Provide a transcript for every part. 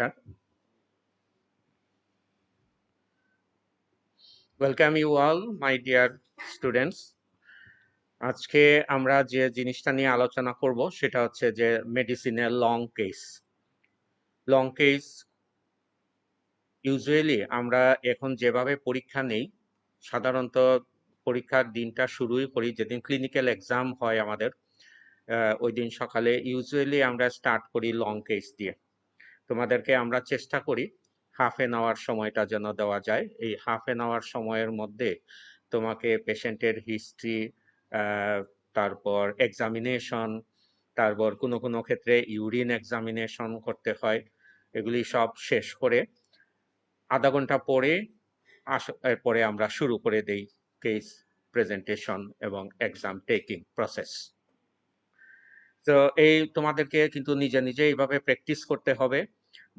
chapter. Welcome you all, my dear students. আজকে আমরা যে জিনিসটা নিয়ে আলোচনা করব সেটা হচ্ছে যে মেডিসিনের লং কেস ইউজুয়ালি আমরা এখন যেভাবে পরীক্ষা নেই, সাধারণত পরীক্ষার দিনটা শুরুই করি যেদিন ক্লিনিক্যাল এক্সাম হয় আমাদের, ওই দিন সকালে ইউজুয়ালি আমরা স্টার্ট করি লং কেস দিয়ে। তোমাদেরকে আমরা চেষ্টা করি হাফ এন আওয়ার সময়টা যেন দেওয়া যায়। এই হাফ এন আওয়ার সময়ের মধ্যে তোমাকে পেশেন্টের হিস্ট্রি, তারপর এক্সামিনেশন, তারপর কোনো কোনো ক্ষেত্রে ইউরিন এক্সামিনেশন করতে হয়, এগুলি সব শেষ করে আধা ঘন্টা পরে এরপরে আমরা শুরু করে দেই কেস প্রেজেন্টেশন এবং এক্সাম টেকিং প্রসেস। তো এই তোমাদেরকে কিন্তু নিজে নিজে এইভাবে প্র্যাকটিস করতে হবে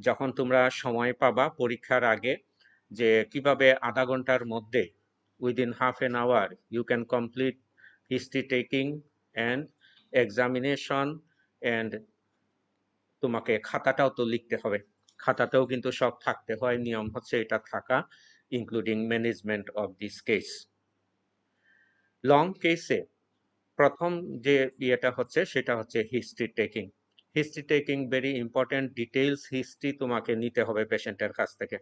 যখন তোমরা সময় পাবা পরীক্ষার আগে, যে কিভাবে আধা ঘন্টার মধ্যে within half an hour you can complete history taking and examination. And তোমাকে খাতাটাও তো লিখতে হবে, খাতাতেও কিন্তু সব থাকতে হয়, নিয়ম হচ্ছে এটা থাকা, including management of this case. Long কেসে প্রথম যে ইয়েটা হচ্ছে সেটা হচ্ছে history taking. History taking very important, details history তোমাকে নিতে হবে পেশেন্টের কাছ থেকে,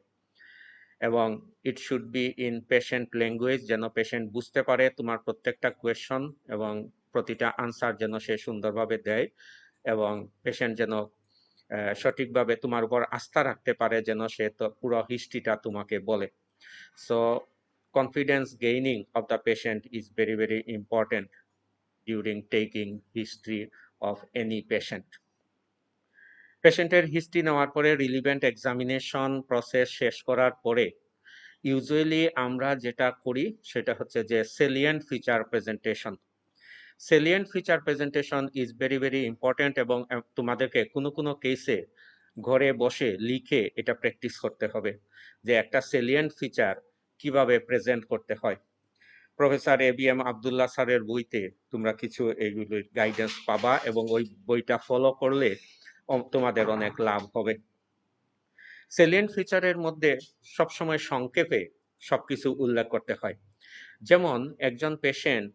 এবং it should be in patient language, যেন পেশেন্ট বুঝতে পারে তোমার প্রত্যেকটা কোয়েশন এবং প্রতিটা আনসার যেন সে সুন্দরভাবে দেয়, এবং পেশেন্ট যেন সঠিকভাবে তোমার উপর আস্থা রাখতে পারে, যেন সে তো পুরো হিস্ট্রিটা তোমাকে বলে। So confidence gaining of the patient is very very important during taking history of any patient. পেশেন্টের হিস্ট্রি নেওয়ার পরে রিলিভেন্ট এক্সামিনেশন প্রসেস শেষ করার পরে ইউজুয়ালি আমরা যেটা করি সেটা হচ্ছে যে সেলিয়েন্ট feature presentation. সেলিয়েন্ট feature presentation is very very important, এবং তোমাদেরকে কোনো কোনো কেসে ঘরে বসে লিখে এটা প্র্যাকটিস করতে হবে যে একটা সেলিয়েন্ট ফিচার কিভাবে প্রেজেন্ট করতে হয়। প্রফেসর ABM আবদুল্লাহ স্যারের বইতে তোমরা কিছু এইগুলির গাইডেন্স পাবা, এবং ওই বইটা ফলো করলে তোমাদের অনেক লাভ হবে। সেলিয়েন্ট ফিচারের মধ্যে সবসময় সংক্ষেপে সবকিছু উল্লেখ করতে হয়। যেমন একজন পেশেন্ট,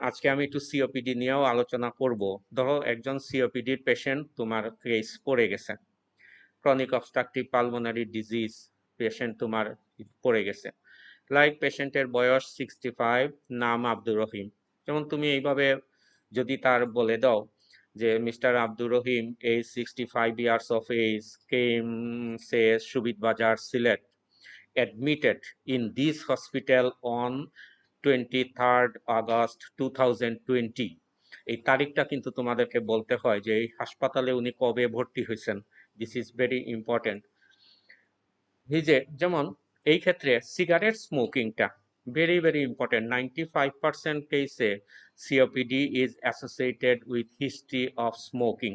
আজকে আমি একটু সিওপিডি নিয়েও আলোচনা করব। ধরো একজন সিওপিডির পেশেন্ট তোমার কেস পড়ে গেছে, chronic obstructive pulmonary disease patient তোমার পড়ে গেছে, লাইক পেশেন্টের বয়স 65, নাম আব্দুর রহিম। যেমন তুমি এইভাবে যদি তার বলে দাও যে mister Abdur Rahim age 65 years of age, came say Subid Bazar Sylhet, admitted in this hospital on 23rd August 2020। এই তারিখটা কিন্তু তোমাদেরকে বলতে হয় যে এই হাসপাতালে উনি কবে ভর্তি হয়েছেন। This is very important. যেমন এই ক্ষেত্রে সিগারেট স্মোকিংটা ভেরি ভেরি ইম্পর্টেন্ট। 95% কেসে COPD is associated with history of smoking.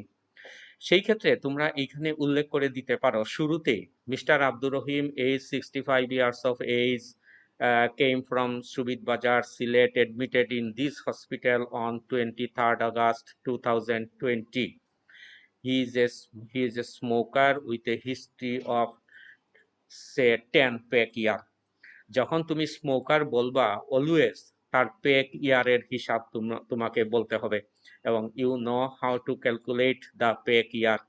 সেই ক্ষেত্রে তোমরা এইখানে উল্লেখ করে দিতে পারো শুরুতে, mister Abdur Rahim age 65 years of age, came from Subit Bazar, Sylhet, admitted in this hospital on 23rd August 2020. He is a smoker with a history of say 10 pack year. যখন তুমি স্মোকার বলবা অলওয়েজ তার পেক ইয়ারের হিসাব তোমাকে বলতে হবে, এবং you know how to calculate the pack year.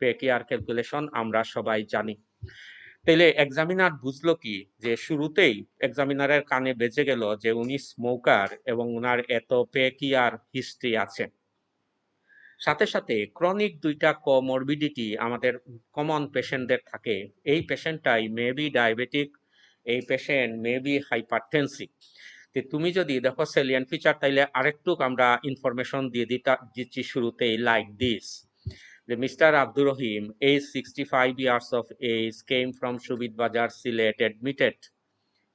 পেক ইয়ার ক্যালকুলেশন আমরা সবাই জানি। তাইলে এক্সামিনার বুঝলো কি, যে শুরুতেই এক্সামিনারের কানে বেজে গেল যে উনি স্মোকার এবং উনার এত পেক ইয়ার হিস্ট্রি আছে। সাথে সাথে ক্রনিক দুইটা কোমরবিডিটি আমাদের কমন পেশেন্টদের থাকে। এই পেশেন্টটাই মেবি ডায়াবেটিক, এই পেশেন্ট মেবি হাইপারটেনসিভ। তুমি যদি দেখো সেলিয়েন্ট ফিচার, তাইলে আরেকটু আমরা ইনফরমেশন দিয়ে দিচ্ছি শুরুতেই, লাইক দিস, যে mister Abdur Rahim age 65 years of age, came from Subid Bazar Sylhet, admitted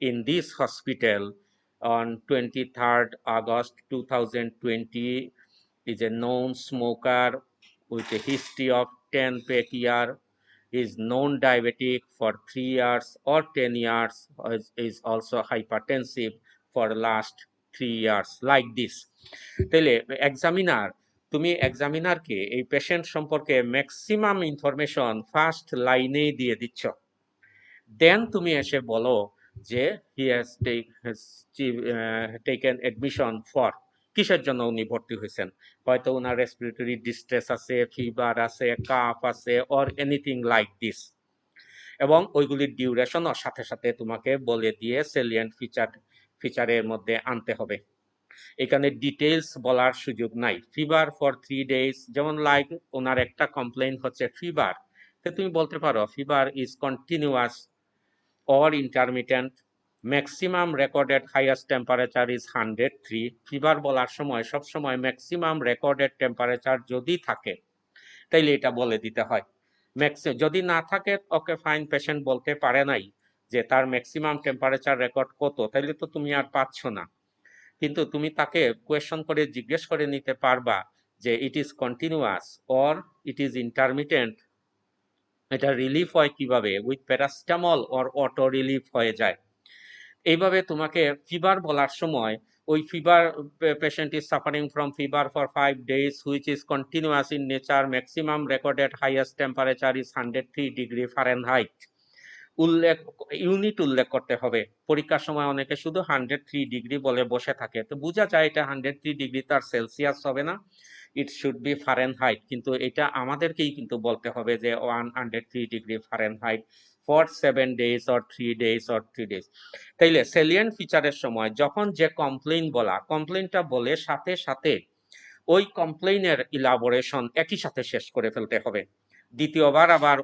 in this hospital on 23rd August 2020, is a known smoker with a history of 10 pack year, is known diabetic for 3 years or 10 years, is also hypertensive for last 3 years, like this. তাহলে examiner তুমি এক্সামিনারকে এই patient সম্পর্কে maximum information first লাইনেই দিয়ে দিচ্ছ। দেন তুমি এসে বলো যে he has taken admission for, কিসের জন্য উনি ভর্তি হয়েছেন। হয়তো ওনার রেসপিরেটরি ডিস্ট্রেস আছে, ফিভার আছে, কাফ আছে, অর এনিথিং লাইক দিস। এবং ওইগুলির ডিউরেশনও সাথে সাথে তোমাকে বলে দিয়ে সেলিয়েন্ট ফিচারের মধ্যে আনতে হবে। এখানে ডিটেলস বলার সুযোগ নাই। ফিভার ফর 3 days, যেমন লাইক ওনার একটা কমপ্লেইন হচ্ছে ফিভার, তো তুমি বলতে পারো fever is continuous or intermittent, maximum recorded highest temperature is 103। Fever বলার সময় সব সময় ম্যাক্সিমাম রেকর্ডেড টেম্পারেচার যদি থাকে তাইলে এটা বলে দিতে হয়। যদি না থাকে, ওকে ফাইন, পেশেন্ট বলতে পারে নাই যে তার ম্যাক্সিমাম টেম্পারেচার রেকর্ড কত, তাইলে তো তুমি আর পাচ্ছ না। কিন্তু তুমি তাকে কোয়েশ্চন করে জিজ্ঞেস করে নিতে পারবা যে it is continuous or it is intermittent. এটা রিলিফ হয় কিভাবে, with paracetamol or auto relief হয়ে যায়। এইভাবে তোমাকে ফিভার বলার সময় ওই fever, patient is suffering from fever for 5 days which is continuous in nature, maximum recorded highest temperature is 103 degree Fahrenheit. Unit উল্লেখ করতে হবে। পরীক্ষার সময় অনেকে শুধু 103 ডিগ্রি বলে বসে থাকে, তো বোঝা যায় এটা 103 ডিগ্রি, তার সেলসিয়াস হবে না, ইট শুড বি ফারেনহাইট। কিন্তু এটা আমাদেরকেই কিন্তু বলতে হবে যে 103 degree Fahrenheit for 7 days or 3 days or 3 days। তাইলে সেলিয়েন্ট ফিচারের সময় যখন যে কমপ্লেইনটা বলে সাথে সাথে ওই কমপ্লেইনের ইলাবোরেশন একই সাথে শেষ করে ফেলতে হবে। দ্বিতীয়বার আবার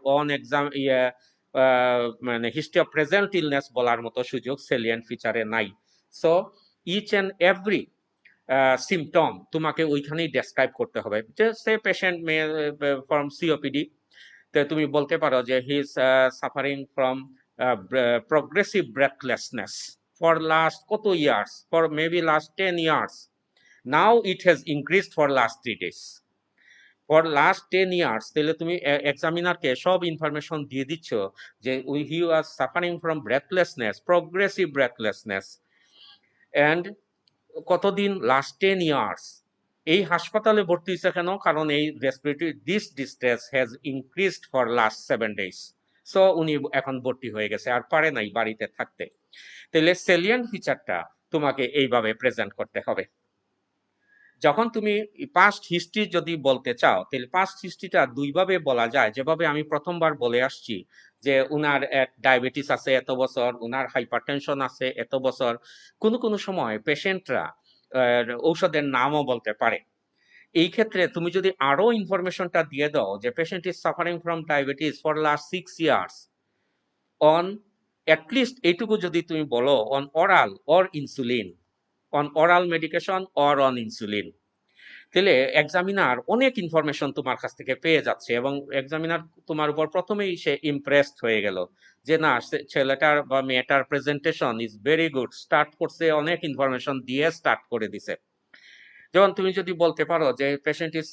মানে হিস্ট্রি অফ প্রেজেন্ট ইলনেস বলার মতো সুযোগ সেলিয়েন্ট ফিচারে নাই। So each and every symptom তোমাকে ওইখানেই ডেসক্রাইব করতে হবে। Say patient may from COPD, তো তুমি বলতে পারো যে he is suffering from progressive breathlessness for last কত years, for maybe last 10 years, now it has increased for last 3 days, for last 10 years। তাহলে তুমি এক্সামিনারকে সব ইনফরমেশন দিয়ে দিচ্ছ যে he was suffering from breathlessness, progressive breathlessness, and কতদিন, last 10 years। এই হাসপাতালে ভর্তি হয়েছে কেন, কারণ এই respiratory distress has increased for last 7 days। So উনি এখন ভর্তি হয়ে গেছে, আর পারে নাই বাড়িতে থাকতে। তাহলে সেলিয়েন্ট ফিচারটা তোমাকে এইভাবে প্রেজেন্ট করতে হবে। যখন তুমি পাস্ট হিস্ট্রি যদি বলতে চাও, তাহলে পাস্ট হিস্ট্রিটা দুইভাবে বলা যায়। যেভাবে আমি প্রথমবার বলে আসছি যে উনার ডায়াবেটিস আছে এত বছর, উনার হাইপারটেনশন আছে এত বছর। কোনো সময় পেশেন্টরা ঔষধের নামও বলতে পারে। এই ক্ষেত্রে তুমি যদি আরো ইনফরমেশনটা দিয়ে দাও যে patient is suffering from diabetes for last 6 years on, at least এইটুকু যদি তুমি বলো on oral or insulin, on oral medication or on insulin, তাহলে এক্সামিনার অনেক ইনফরমেশন তোমার কাছ থেকে পেয়ে যাচ্ছে এবং এক্সামিনার তোমার উপর প্রথমেই সে ইমপ্রেসড হয়ে গেল যে না, ছেলেটার বা মেয়েটার presentation is very good, start করছে অনেক ইনফরমেশন দিয়ে স্টার্ট করে দিছে। যেমন তুমি যদি বলতে পারো যে patient is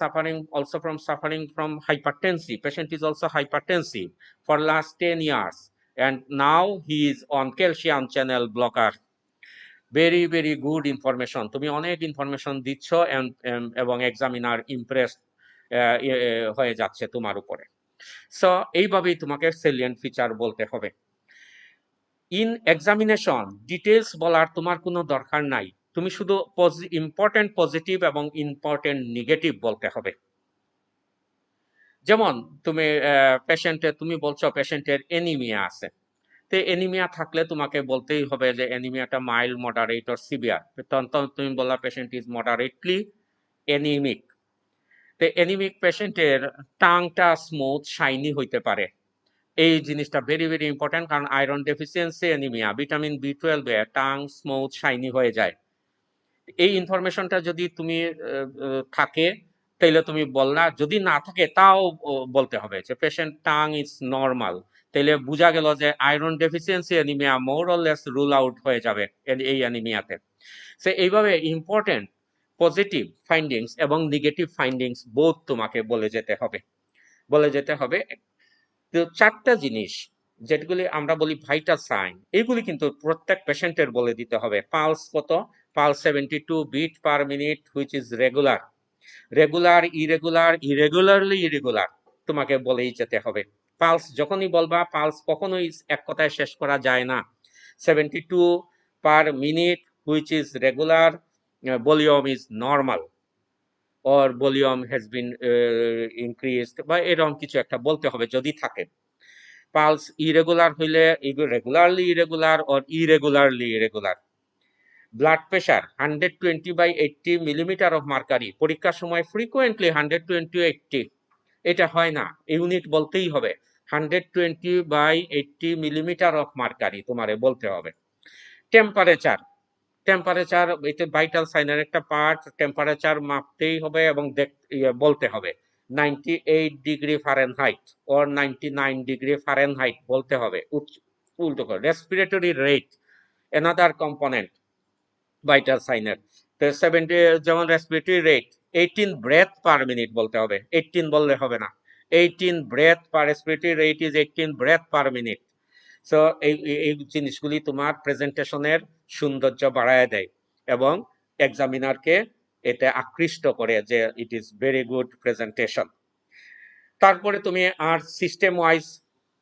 suffering from hypertensive, patient is also hypertensive for last 10 years and now he is on calcium channel blocker, very very good information. তুমি অনেক ইনফরমেশন দিচ্ছ এবং এক্সামিনার ইমপ্রেস হয়ে যাচ্ছে তোমার উপরে। সো এইভাবেই তোমাকে সেলিয়েন্ট ফিচার বলতে হবে। ইন এক্সামিনেশন ডিটেলস বলার তোমার কোনো দরকার নাই, তুমি শুধু ইম্পর্টেন্ট পজিটিভ এবং ইম্পর্টেন্ট নেগেটিভ বলতে হবে। যেমন তুমি বলছো পেশেন্টের এনিমিয়া আছে, তো এনিমিয়া থাকলে তোমাকে বলতেই হবে যে এনিমিয়াটা মাইল্ড, মডারেট অর সিভিয়ার। তখন তুমি বললা পেশেন্ট ইজ মডারেটলি এনিমিক। তো এনিমিক পেশেন্টের টাংটা স্মুথ শাইনি হইতে পারে। এই জিনিসটা ভেরি ভেরি ইম্পর্টেন্ট, কারণ iron deficiency anaemia, vitamin B12 এ টাং স্মুথ শাইনি হয়ে যায়। এই ইনফরমেশনটা যদি তুমি থাকে তাইলে তুমি বললা, যদি না থাকে তাও বলতে হবে যে পেশেন্ট টাং ইজ নর্মাল, তাইলে বোঝা গেল যে iron deficiency anaemia more or less rule out হয়ে যাবে এই অ্যানিমিয়াতে। সো এইভাবে ইম্পর্টেন্ট পজিটিভ ফাইন্ডিংস এবং নেগেটিভ ফাইন্ডিংস বোথ তোমাকে বলে যেতে হবে। তো 4টা জিনিস যেগুলি আমরা বলি ভাইটাল সাইন, এগুলি কিন্তু প্রত্যেক পেশেন্টের বলে দিতে হবে। পালস কত, pulse 72 beat per minute which is regular, regular, irregular, irregularly irregular তোমাকে বলেই যেতে হবে। পালস যখনই বলবা, পালস কখনোই এক কথায় শেষ করা যায় না। 72 পার minute which is regular, volume is normal, or volume has been increased, বা এরকম কিছু একটা বলতে হবে যদি থাকে। পালস ইরেগুলার হইলে regularly irregular or irregularly irregular. Blood pressure 120/80 millimetre of mercury, পরীক্ষার সময় ফ্রিকুয়েন্টলি 120/80, এটা হয় না, ইউনিট বলতেই হবে। 120/80 মিলিমিটার অফ মার্কারি তোমারে বলতে হবে। টেম্পারেচার, টেম্পারেচার এটা ভাইটাল সাইনের একটা পার্ট, টেম্পারেচার মাপতেই হবে এবং বলতে হবে। 98 degree Fahrenheit or 99 degree Fahrenheit বলতে হবে, উল্টো করে। Respiratory rate another component vital সাইনের। তো 70 যেমন respiratory rate 18 breadth per minute বলতে হবে, 18 বললে হবে না। 18 breadth per respiratory rate is 18 breadth per minute. So এই জিনিসগুলি তোমার প্রেজেন্টেশনের সৌন্দর্য বাড়ায় দেয় এবং এক্সামিনারকে এতে আকৃষ্ট করে যে it is very good presentation. তারপরে তুমি আর সিস্টেম ওয়াইজ,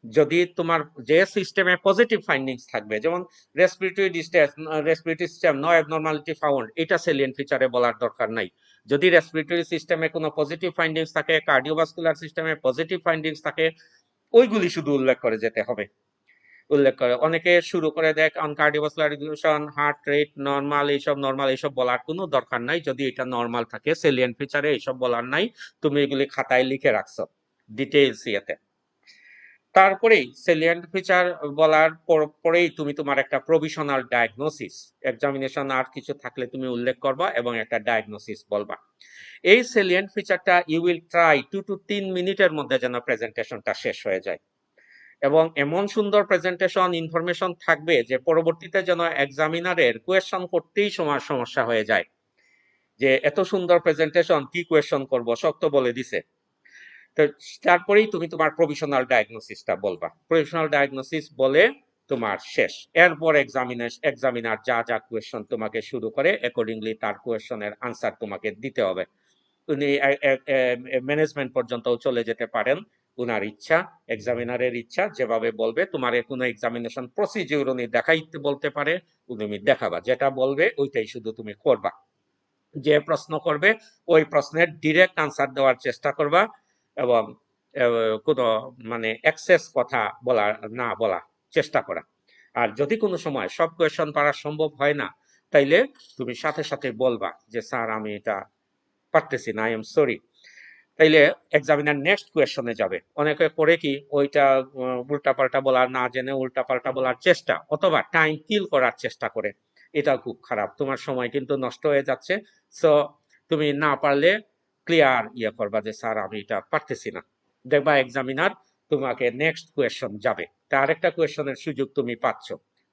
যদি তোমার যে সিস্টেমে পজিটিভ ফাইন্ডিংস থাকবে, যেমন respiratory distress, respiratory system no abnormality found, এটা সেলিয়েন্ট ফিচারে বলার দরকার নাই। যদি রেসপিরেটরি সিস্টেমে কোনো পজিটিভ ফাইন্ডিংস থাকে, কার্ডিওভাস্কুলার সিস্টেমে পজিটিভ ফাইন্ডিংস থাকে, ওইগুলি শুধু উল্লেখ করে যেতে হবে। উল্লেখ করে অনেকে শুরু করে দেখ on cardiovascular regulation, heart rate normal, এইসব বলার কোনো দরকার নাই। যদি এটা নরমাল থাকে সেলিয়েন্ট ফিচারে, এইসব বলার নাই, তুমি এগুলি খাতায় লিখে রাখছো ডিটেইলস ইয়েতে। তারপরেই সেলিয়েন্ট ফিচার বলার পরেই তুমি তোমার একটা প্রভিশনাল ডায়াগনোসিস, এক্সামিনেশন আর কিছু থাকলে তুমি উল্লেখ করবা এবং একটা ডায়াগনোসিস বলবা। এই সেলিয়েন্ট ফিচারটা ইউ উইল ট্রাই 2 to 3 মিনিটের মধ্যে যেন প্রেজেন্টেশনটা শেষ হয়ে যায়, এবং এমন সুন্দর প্রেজেন্টেশন ইনফরমেশন থাকবে যে পরবর্তীতে যেন এক্সামিনারের কোয়েশ্চন করতেই সমস্যা হয়ে যায়, যে এত সুন্দর প্রেজেন্টেশন কি কোয়েশ্চন করব, সব তো বলে দিছে। তো তারপরেই তুমি তোমার প্রভিশনাল ডায়াগনোসিসটা বলবা, প্রভিশনাল ডায়াগনোসিস বলে তোমার শেষ। এরপর এক্সামিনার যা যা কোয়েশ্চন তোমাকে শুরু করে অ্যাকর্ডিংলি তার কোয়েশ্চনের আনসার তোমাকে দিতে হবে। উনি ম্যানেজমেন্ট পর্যন্ত চলে যেতে পারেন, উনার ইচ্ছা, এক্সামিনারের ইচ্ছা, যেভাবে বলবে। তোমার কোনো এক্সামিনেশন প্রসিডিউর উনি দেখাইতে বলতে পারে, তুমি দেখাবা, যেটা বলবে ওইটাই শুধু তুমি করবা। যে প্রশ্ন করবে ওই প্রশ্নের ডিরেক্ট আনসার দেওয়ার চেষ্টা করবা এবং কোনো মানে এক্সেস কথা না বলা চেষ্টা করা। আর যদি কোনো সময় সব কোয়েশ্চন পারা সম্ভব হয় না, তাইলে তুমি সাথে সাথে বলবা যে স্যার আমি এটা পারতেছি না, আই এম সরি। তাইলে এক্সামিনার নেক্সট কোয়েশ্চনে যাবে। অনেকে করে কি ওইটা উল্টাপাল্টা বলার, না জেনে উল্টাপাল্টা বলার চেষ্টা, অথবা টাইম কিল করার চেষ্টা করে। এটা খুব খারাপ, তোমার সময় কিন্তু নষ্ট হয়ে যাচ্ছে। সো তুমি না পারলে ক্লিয়ার করবা যে স্যার আমি এটা পারতেছি না, দেখবা এক্সামিনার তোমাকে নেক্সট কোয়েশ্চন যাবে, তার একটা কোয়েশ্চনের সুযোগ তুমি পাচ্ছ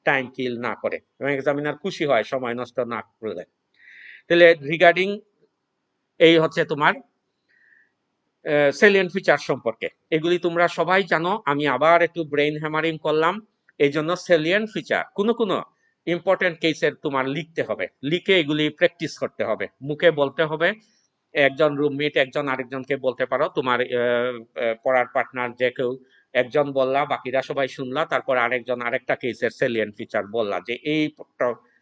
টাইম কিল না করে, এবং এক্সামিনার খুশি হয় সময় নষ্ট না করলে। তাহলে রিগার্ডিং এই হচ্ছে তোমার সেলিয়েন্ট ফিচার সম্পর্কে। এগুলি তোমরা সবাই জানো, আমি আবার একটু ব্রেইন হ্যামারিং করলাম। এই জন্য সেলিয়েন্ট ফিচার কোনো ইম্পর্টেন্ট কেসের তোমার লিখতে হবে, লিখে এগুলি প্র্যাকটিস করতে হবে, মুখে বলতে হবে। একজন রুমমেট একজন আরেকজনকে বলতে পারো, তোমার পড়ার পার্টনার যে কেউ একজন বললা, বাকিরা সবাই শুনলা, তারপর আরেকজন আরেকটা কেসের সেলিয়েন্ট ফিচার বললা, যে এই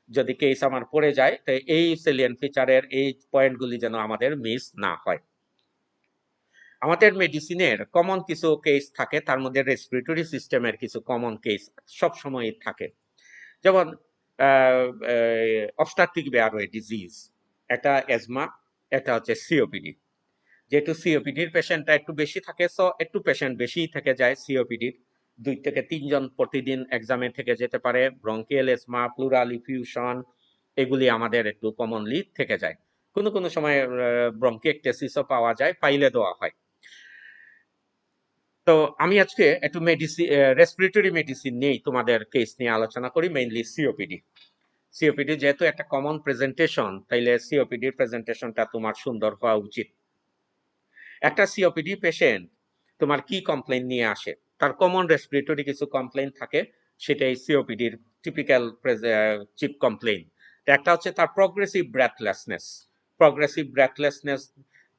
যদি কেস আমার পড়ে যায় তো এই সেলিয়েন্ট ফিচারের এই পয়েন্টগুলি যেন আমাদের মিস না হয়। আমাদের মেডিসিনের কমন কিছু কেস থাকে, তার মধ্যে রেসপিরেটরি সিস্টেমের কিছু কমন কেস সব সময় থাকে। যেমন অবস্ট্রাকটিভ এয়ারওয়ে ডিজিজ, একটা অ্যাজমা, একটা হচ্ছে সিওপিডি। যেহেতু সিওপিডির পেশেন্টটা একটু বেশি থাকে, সো একটু পেশেন্ট বেশিই থেকে যায় সিওপিডির, 2 থেকে 3 জন প্রতিদিন এক্সামে থেকে যেতে পারে। ব্রঙ্কিয়াল এজমা, প্লুরাল ইফিউশন, এগুলি আমাদের একটু কমনলি থেকে যায়। কোনো সময় ব্রঙ্কিয়েকটেসিসও পাওয়া যায়, পাইলে দেওয়া হয়। তো আমি আজকে একটু রেসপিরেটরি মেডিসিন নিয়েই তোমাদের কেস নিয়ে আলোচনা করি, মেইনলি সিওপিডি। সিওপিডি যেহেতু একটা কমন প্রেজেন্টেশন, তাইলে সিওপিডির প্রেজেন্টেশনটা তোমার সুন্দর হওয়া উচিত। একটা সিওপিডি পেশেন্ট তোমার কি কমপ্লেইন নিয়ে আসে, তার কমন রেসপিরেটরি কিছু কমপ্লেইন থাকে, সেটাই সিওপিডির টিপিক্যাল চিপ কমপ্লেইন। একটা হচ্ছে তার প্রগ্রেসিভ ব্রেথলেসনেস। প্রগ্রেসিভ ব্রেথলেসনেস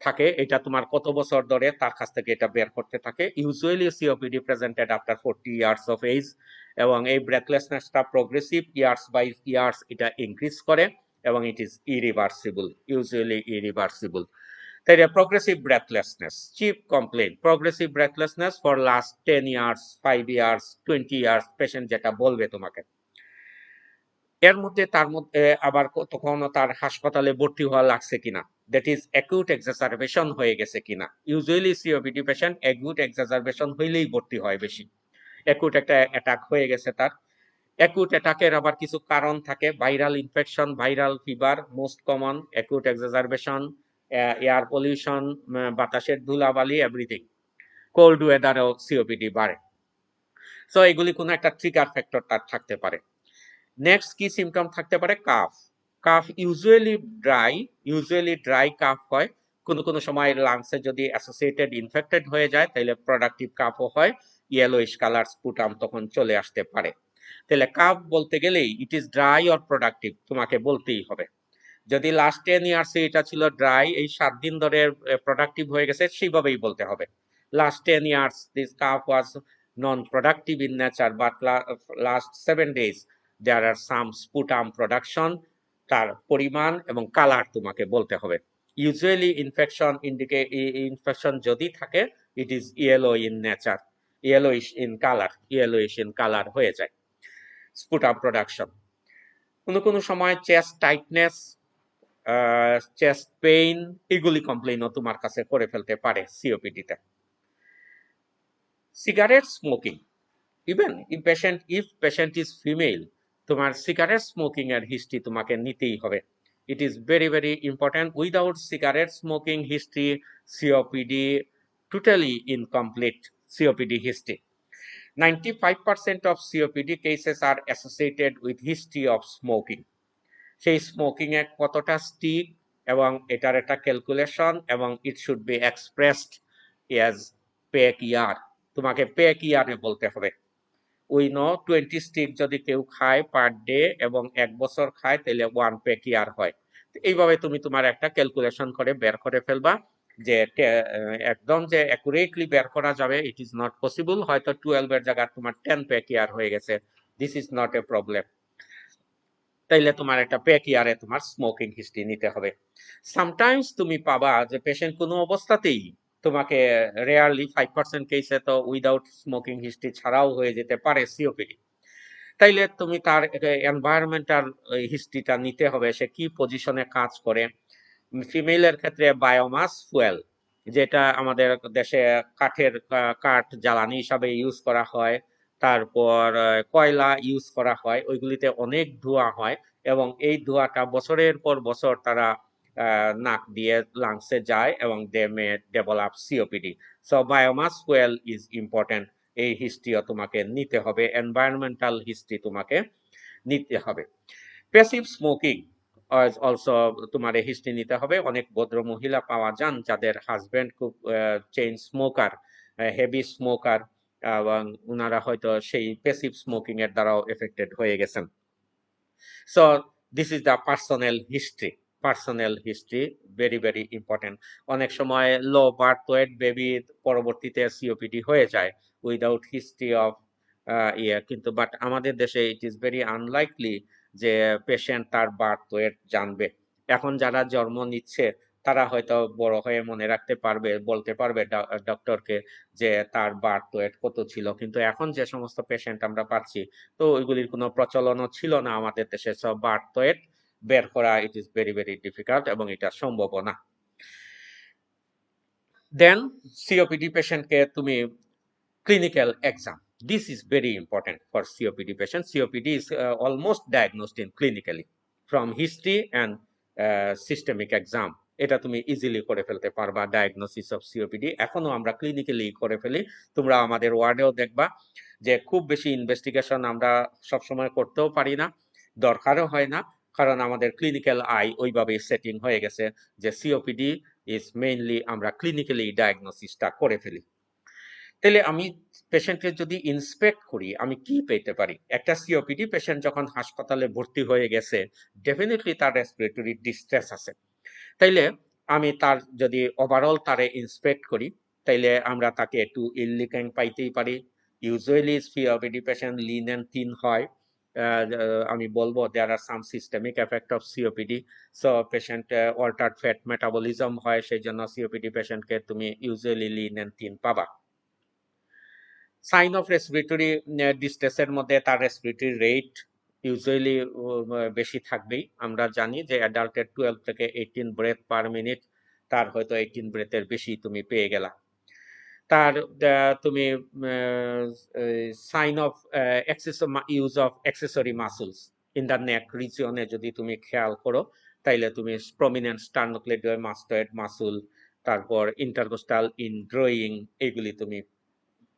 থাকে, এটা তোমার কত বছর ধরে তার কাছ থেকে এটা বের করতে থাকে। Usually COPD presented after 40 years of age, এবং এই ব্রেথলেসনেসটা প্রোগ্রেসিভ, ইয়ার্স বাই ইয়ার্স এটা ইনক্রিজ করে, এবং it is irreversible, usually irreversible. তাই progressive breathlessness, chief complain, progressive breathlessness for last 10 years, 5 years, 20 years, patient যেটা বলবে তোমাকে। এর মধ্যে তার মধ্যে আবার তখন তার হাসপাতালে ভর্তি হওয়া লাগছে কিনা, দ্যাট ইজ অ্যাকিউট এক্সাজারবেশন হয়ে গেছে কিনা। Usually COPD patient acute exacerbation হইলেই ভর্তি হয় বেশি। অ্যাকিউট একটা অ্যাটাক হয়ে গেছে তার। অ্যাকিউট অ্যাটাকের আবার কিছু কারণ থাকে, viral infection, viral fever most common, acute exacerbation, air pollution, বাতাসের ধুলাবালি, এভরিথিং। কোল্ড ওয়েদারেও সিওপিডি বাড়ে। সো এগুলি কোনো একটা ট্রিগার ফ্যাক্টর তার থাকতে পারে। নেক্সট কি সিমটম থাকতে পারে, calf. Calf usually dry calf হয়। কোনো কোনো সময় লাংসে যদি অ্যাসোসিয়েটেড ইনফেক্টেড হয়ে যায় তাহলে প্রোডাক্টিভ কাফও হয়, ইয়েলোইশ কালার স্পুটাম তখন চলে আসতে পারে। তাহলে কাফ বলতে গেলেই it is dry or productive তোমাকে বলতেই হবে। যদি লাস্ট 10 ইয়ার্সে এটা ছিল ড্রাই, এই 7 দিন ধরে প্রোডাক্টিভ হয়ে গেছে, সেইভাবেই বলতে হবে। Last 10 years this cough was non productive in nature, but last 7 days there are some sputum production, তার পরিমাণ এবং কালার তোমাকে বলতে হবে। ইউজুয়ালি ইনফেকশন যদি থাকে, it is yellow in nature, yellowish in colour হয়ে যায় স্পুটাম প্রোডাকশন। কোনো কোনো সময় চেস্ট টাইটনেস, চেস্ট পেইন, এগুলি কমপ্লেইনও তোমার কাছে করে ফেলতে পারে সিওপিডিতে। Cigarette smoking, if patient is female, তোমার সিগারেট স্মোকিং এর হিস্ট্রি তোমাকে নিতেই হবে। It is very very important. Without cigarette smoking history, COPD totally incomplete COPD history. 95% of COPD cases are associated with history of smoking. সেই smoking এ কতটা stick এবং এটার একটা ক্যালকুলেশন, এবং it should be expressed as pack year, তোমাকে পেক ইয়ারে বলতে হবে। উই নো 20 স্টিক যদি কেউ খায় পার ডে এবং 1 বছর খায় তাহলে 1 পেক ইয়ার হয়। এইভাবে তুমি তোমার একটা ক্যালকুলেশন করে বের করে ফেলবা, যে একদম যে অ্যাকুরেটলি বের করা যাবে ইট ইজ নট পসিবল। হয়তো 12 এর জায়গায় তোমার 10 পেক ইয়ার হয়ে গেছে, this is not a problem. তাইলে তোমার একটা পেক ইয়ারে তোমার স্মোকিং হিস্ট্রি নিতে হবে। সামটাইমস তুমি পাবা যে পেশেন্ট কোনো অবস্থাতেই তোমাকে, রেয়ারলি 5% কেসে তো উইদাউট স্মোকিং হিস্ট্রি ছাড়াও হয়ে যেতে পারে সিওপিডি। তাইলে তুমি তার এনভায়রনমেন্টাল হিস্ট্রিটা নিতে হবে, সে কি পজিশনে কাজ করে। ফিমেলের ক্ষেত্রে বায়োমাস ফুয়েল, যেটা আমাদের দেশে কাঠ জ্বালানি হিসাবে ইউজ করা হয়, তারপর কয়লা ইউজ করা হয়, ওইগুলিতে অনেক ধোঁয়া হয়, এবং এই ধোঁয়াটা বছরের পর বছর তারা নাক দিয়ে লাংসে যায়, এবং they may develop COPD. So biomass fuel is important. এই হিস্ট্রিও তোমাকে নিতে হবে, এনভায়রনমেন্টাল হিস্ট্রি তোমাকে নিতে হবে। প্যাসিভ স্মোকিং অলসো তোমার হিস্ট্রি নিতে হবে। অনেক ভদ্র মহিলা পাওয়া যান যাদের হাজবেন্ড খুব চেইন স্মোকার, হেভি স্মোকার, এবং ওনারা হয়তো সেই প্যাসিভ স্মোকিং এর দ্বারাও এফেক্টেড হয়ে গেছেন। So this is the personal history, very very important. অনেক সময় লো বার্থ ওয়েট বেবি পরবর্তীতে সিওপিডি হয়ে যায় উইদাউট হিস্ট্রি অফ কিন্তু বাট আমাদের দেশে ইট ইজ ভেরি আনলাইকলি যে পেশেন্ট তার বার্থ ওয়েট জানবে। এখন যারা জন্ম নিচ্ছে তারা হয়তো বড় হয়ে মনে রাখতে পারবে, বলতে পারবে ডক্টরকে যে তার বার্থ ওয়েট কত ছিল, কিন্তু এখন যে সমস্ত পেশেন্ট আমরা পাচ্ছি, তো ওইগুলির কোনো প্রচলনও ছিল না আমাদের দেশে। সব বার্থ ওয়েট বের করা ইট ইজ ভেরি ভেরি ডিফিকাল্ট, এবং এটা সম্ভব না। দেন সিওপিডি পেশেন্টকে তুমি clinical exam. This is very important for COPD patients. COPD is almost diagnosed in clinically from history and systemic exam. এটা তুমি ইজিলি করে ফেলতে পারবা ডায়াগনোসিস অফ সিওপিডি। এখনো আমরা ক্লিনিক্যালি করে ফেলি, তোমরা আমাদের ওয়ার্ডেও দেখবা যে খুব বেশি ইনভেস্টিগেশন আমরা সবসময় করতেও পারি না, দরকারও হয় না, কারণ আমাদের ক্লিনিক্যাল আই ওইভাবে সেটিং হয়ে গেছে যে সিওপিডি ইজ মেইনলি আমরা ক্লিনিক্যালি ডায়াগনোসিসটা করে ফেলি। তাহলে আমি পেশেন্টের যদি ইন্সপেক্ট করি আমি কি পেতে পারি? একটা সিওপিডি পেশেন্ট যখন হাসপাতালে ভর্তি হয়ে গেছে, ডেফিনেটলি তার রেসপিরেটরি ডিস্ট্রেস আছে। তাইলে আমি তার যদি ওভারঅল তারে ইন্সপেক্ট করি তাইলে আমরা তাকে একটু ইললিকেন পাইতেই পারি। Usually COPD patient lean and thin হয়। আমি বলবো there are some systemic effect of COPD. So patient altered fat metabolism হয়, সেই জন্য সিওপিডি পেশেন্টকে তুমি ইউজুয়ালি লিন অ্যান্ড থিন পাবা। সাইন অফ রেসপিরেটরি ডিস্ট্রেসের মধ্যে তার রেসপিরেটরি রেট ইউজুয়ালি বেশি থাকবেই। আমরা জানি যে অ্যাডাল্টের 12 থেকে 18 ব্রেথ পার মিনিট, তার হয়তো 18 ব্রেথের বেশি তুমি পেয়ে গেলা। তার তুমি sign of use of accessory muscles in the neck রিজিয়নে যদি তুমি খেয়াল করো তাইলে তুমি প্রমিনেন্ট স্টার্নোক্লেডীয় মাস্টয়েড মাসুল, তারপর ইন্টারকোস্টাল ইনড্রয়িং, এগুলি তুমি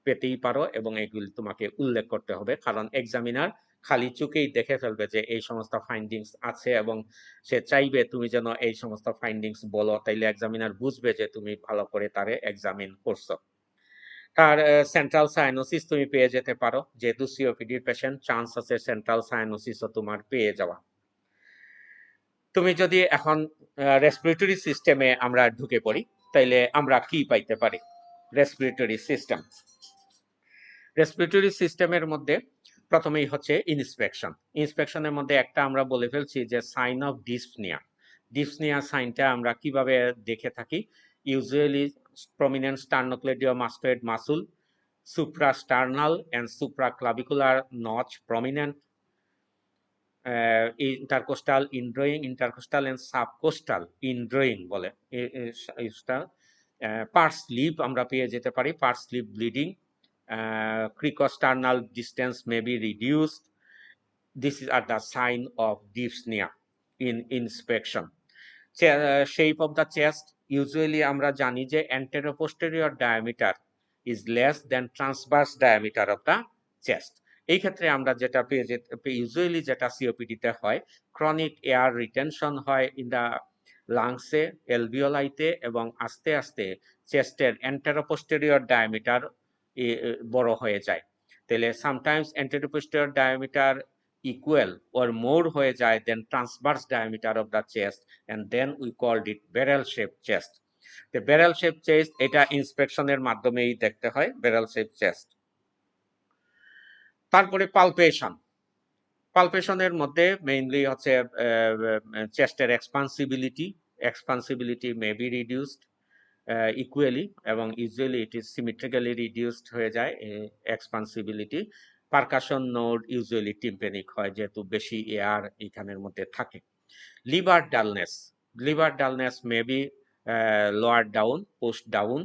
পেতেই পারো এবং এগুলি তোমাকে উল্লেখ করতে হবে, কারণ এক্সামিনার খালি চোখেই দেখে ফেলবে যে এই সমস্ত ফাইন্ডিংস আছে এবং সে চাইবে তুমি যেন এই সমস্ত ফাইন্ডিংস বলো, তাইলে এক্সামিনার বুঝবে যে তুমি ভালো করে তারে এক্সামিন করছো। তার সেন্ট্রাল সাইনোসিস তুমি পেয়ে যেতে পারো, যেহেতু সিওপিডির পেশেন্ট চান্স আছে সেন্ট্রাল সাইনোসিসও তোমার পেয়ে যাওয়া। তুমি যদি এখন রেসপিরেটরি সিস্টেমে আমরা ঢুকে পড়ি তাইলে আমরা কি পাইতে পারি? রেসপিরেটরি সিস্টেম, রেসপিরেটরি সিস্টেমের মধ্যে প্রথমেই হচ্ছে ইন্সপেকশন। ইন্সপেকশনের মধ্যে একটা আমরা বলে ফেলছি যে সাইন অফ ডিসপনিয়া। ডিসপনিয়া সাইনটা আমরা কিভাবে দেখে থাকি? ইউজুয়ালি প্রমিনেন্ট স্টার্নোক্লেডীয় মাস্টয়েড মাসুল, suprasternal and supraclavicular notch prominent, intercostal indrawing, intercostal and subcostal indrawing বলে পার্স স্লিপ আমরা পেয়ে যেতে পারি, pursed lip breathing, cricosternal distance may be reduced. This is at the sign of dyspnea in inspection. Shape of the chest, usually আমরা জানি যে anteroposterior diameter is less than transverse diameter of the chest. এই ক্ষেত্রে আমরা যেটা পেয়ে usually যেটা সিওপিডিতে হয়, ক্রনিক এয়ার রিটেনশন হয় ইন দা লাংসে, এলভিওলাইতে, এবং আস্তে আস্তে চেস্টের anteroposterior diameter বড় হয়ে যায়। তাহলে sometimes anteroposterior diameter equal or more হয়ে যায় than transverse diameter of the chest, and then we called it barrel shaped chest. The barrel shaped chest এটা ইন্সপেকশনের মাধ্যমেই দেখতে হয়, barrel shaped chest। তারপরে পালপেশন, পালপেশনের মধ্যে মেইনলি হচ্ছে চেস্টের এক্সপান্সিবিলিটি মে বি রিডিউসড ইকুয়ালি এবং usually it is symmetrically reduced হয়ে যায় এক্সপান্সিবিলিটি। পারকাশন নোড ইউজুয়ালি টিম্পেনিক হয় যেহেতু বেশি এয়ার এখানের মধ্যে থাকে। Liver dullness may be lower down, post down,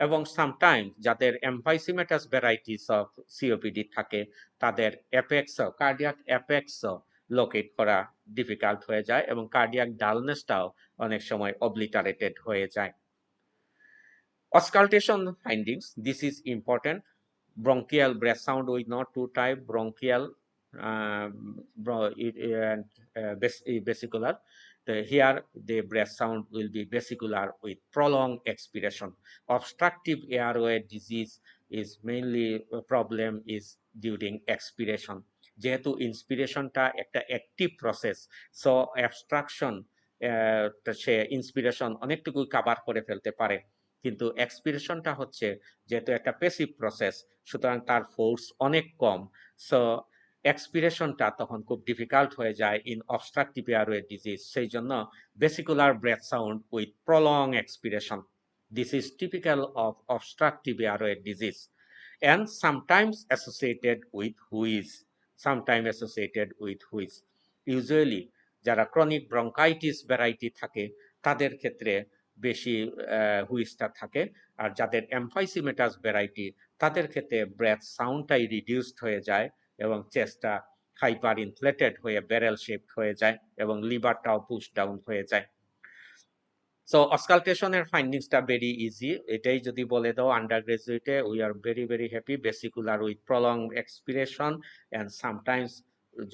এবং সামটাইম যাদের এমফাইসিমেটাস ভ্যারাইটিস অফ সিওপিডি থাকে তাদের অ্যাপেক্সও, কার্ডিয়াক অ্যাপেক্সও লোকেট করা ডিফিকাল্ট হয়ে যায় এবং কার্ডিয়াক ডালনেসটাও অনেক সময় অবলিটারেটেড হয়ে যায়। Auscultation findings, this is important. Bronchial breath sound with not two type, bronchial and vesicular. Here the breath sound will be vesicular with prolonged expiration. Obstructive airway disease is mainly a problem is during expiration. যেহেতু ইন্সপিরেশনটা একটা active process, so obstruction সে inspiration অনেকটুকু cover করে ফেলতে পারে, কিন্তু এক্সপিরেশনটা হচ্ছে যেহেতু একটা প্যাসিভ প্রসেস সুতরাং তার ফোর্স অনেক কম, সো এক্সপিরেশনটা তখন খুব ডিফিকাল্ট হয়ে যায় ইন অবস্ট্রাকটিভ এয়ারওয়ে ডিজিজ। সেই জন্য vesicular breath sound with prolong expiration, this is typical of obstructive airway disease and sometimes associated with wheeze. Usually যারা ক্রনিক ব্রঙ্কাইটিস ভ্যারাইটি থাকে তাদের ক্ষেত্রে বেশি হুইসটা থাকে, আর যাদের এমফাইসিমেটাস ভ্যারাইটি তাদের ক্ষেত্রে ব্রেথ সাউন্ডটাই রিডিউসড হয়ে যায় এবং চেস্টটা হাইপার ইনফ্লেটেড হয়ে ব্যারেল শেপড হয়ে যায় এবং লিভারটাও পুশ ডাউন হয়ে যায়। সো অসকালটেশনের ফাইন্ডিংসটা ভেরি ইজি, এটাই যদি বলে দাও আন্ডার গ্রাজুয়েটে we are very very happy, vesicular with prolong expiration and sometimes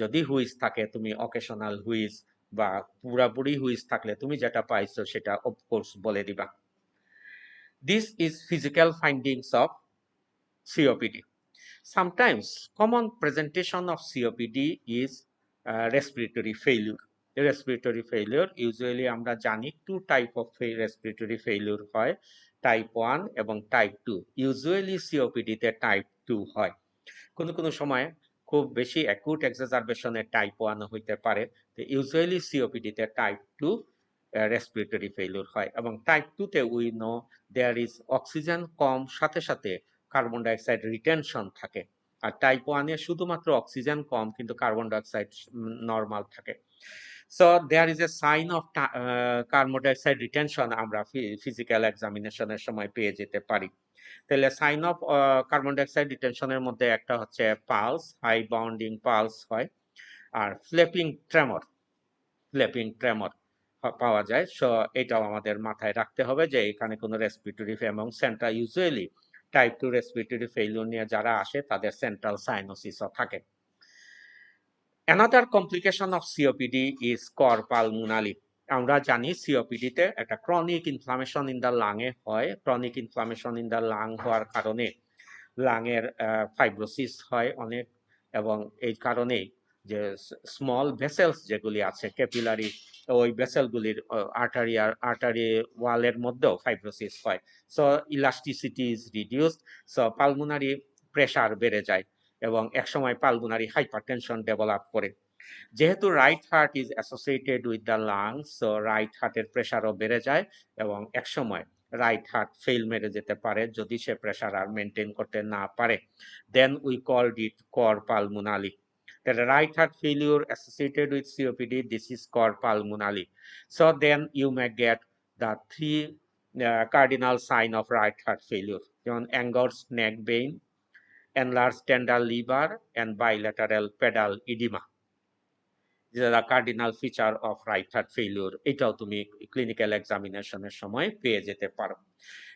যদি হুইজ থাকে তুমি অকেশনাল হুইজ বা পুরাপুরি হুইজ থাকলে তুমি যেটা পাইছো সেটা অফকোর্স বলে দিবা। This is physical findings of COPD. Sometimes common presentation of COPD is respiratory failure. Respiratory failure usually আমরা জানি two type of respiratory failure হয়, টাইপ 1 এবং টাইপ 2। ইউজুয়ালি সিওপিডিতে টাইপ 2 হয়। কোনো সময় খুব বেশি অ্যাকুট এক্সাজারবেশনে টাইপ 1 হইতে পারে। তো ইউজুয়ালি সিওপিডিতে টাইপ 2 রেসপিরেটরি ফেইলিওর হয়, এবং টাইপ 2 তে we know there is oxygen কম, সাথে সাথে কার্বন ডাইঅক্সাইড রিটেনশন থাকে। আর টাইপ 1 এ শুধুমাত্র অক্সিজেন কম কিন্তু কার্বন ডাইঅক্সাইড নরমাল থাকে। So there is a sign of carbon dioxide retention আমরা ফিজিক্যাল এক্সামিনেশনের সময় পেয়ে যেতে পারি। তাহলে সাইন অফ কার্বন ডাইঅক্সাইড রিটেনশনের মধ্যে একটা হচ্ছে পালস, হাই বাউন্ডিং পালস হয়, আর ফ্ল্যাপিং ট্রেমর পাওয়া যায়। সো এটাও আমাদের মাথায় রাখতে হবে যে এখানে কোনো রেসপিরেটরি এবং central, usually type 2 respiratory failure নিয়ে যারা আসে তাদের সেন্ট্রাল সাইনোসিসও থাকে। Another complication of COPD is cor pulmonale. আমরা জানি সিওপিডিতে একটা ক্রনিক ইনফ্লামেশন ইন দ্য লাংয়ে হয়। Chronic inflammation in the lung হওয়ার কারণে লাংয়ের ফাইব্রোসিস হয় অনেক, এবং এই কারণেই যে স্মল ভেসেলস যেগুলি আছে ক্যাপিলারি, ওই ভেসেলগুলির আর্টারি ওয়ালের মধ্যেও ফাইব্রোসিস হয়। So elasticity is reduced, so pulmonary pressure বেড়ে যায় এবং একসময় পালমোনারি হাইপারটেনশন ডেভেলপ করে। যেহেতু right heart is associated with the lungs, so right হার্টের প্রেশারও বেড়ে যায় এবং একসময় রাইট হার্ট ফেল মেরে যেতে পারে যদি সে প্রেশার আর মেনটেন করতে না পারে। দেন উই কলড ইট কর পালমোনালি। The right heart failure associated with COPD, this is called pulmonale. So then you may get the three cardinal sign of right heart failure, enlarged neck vein, enlarged tender liver, and bilateral pedal edema. These are the cardinal feature of right heart failure. এটাও তুমি clinical এক্সামিনেশনের সময় পেয়ে যেতে পারো।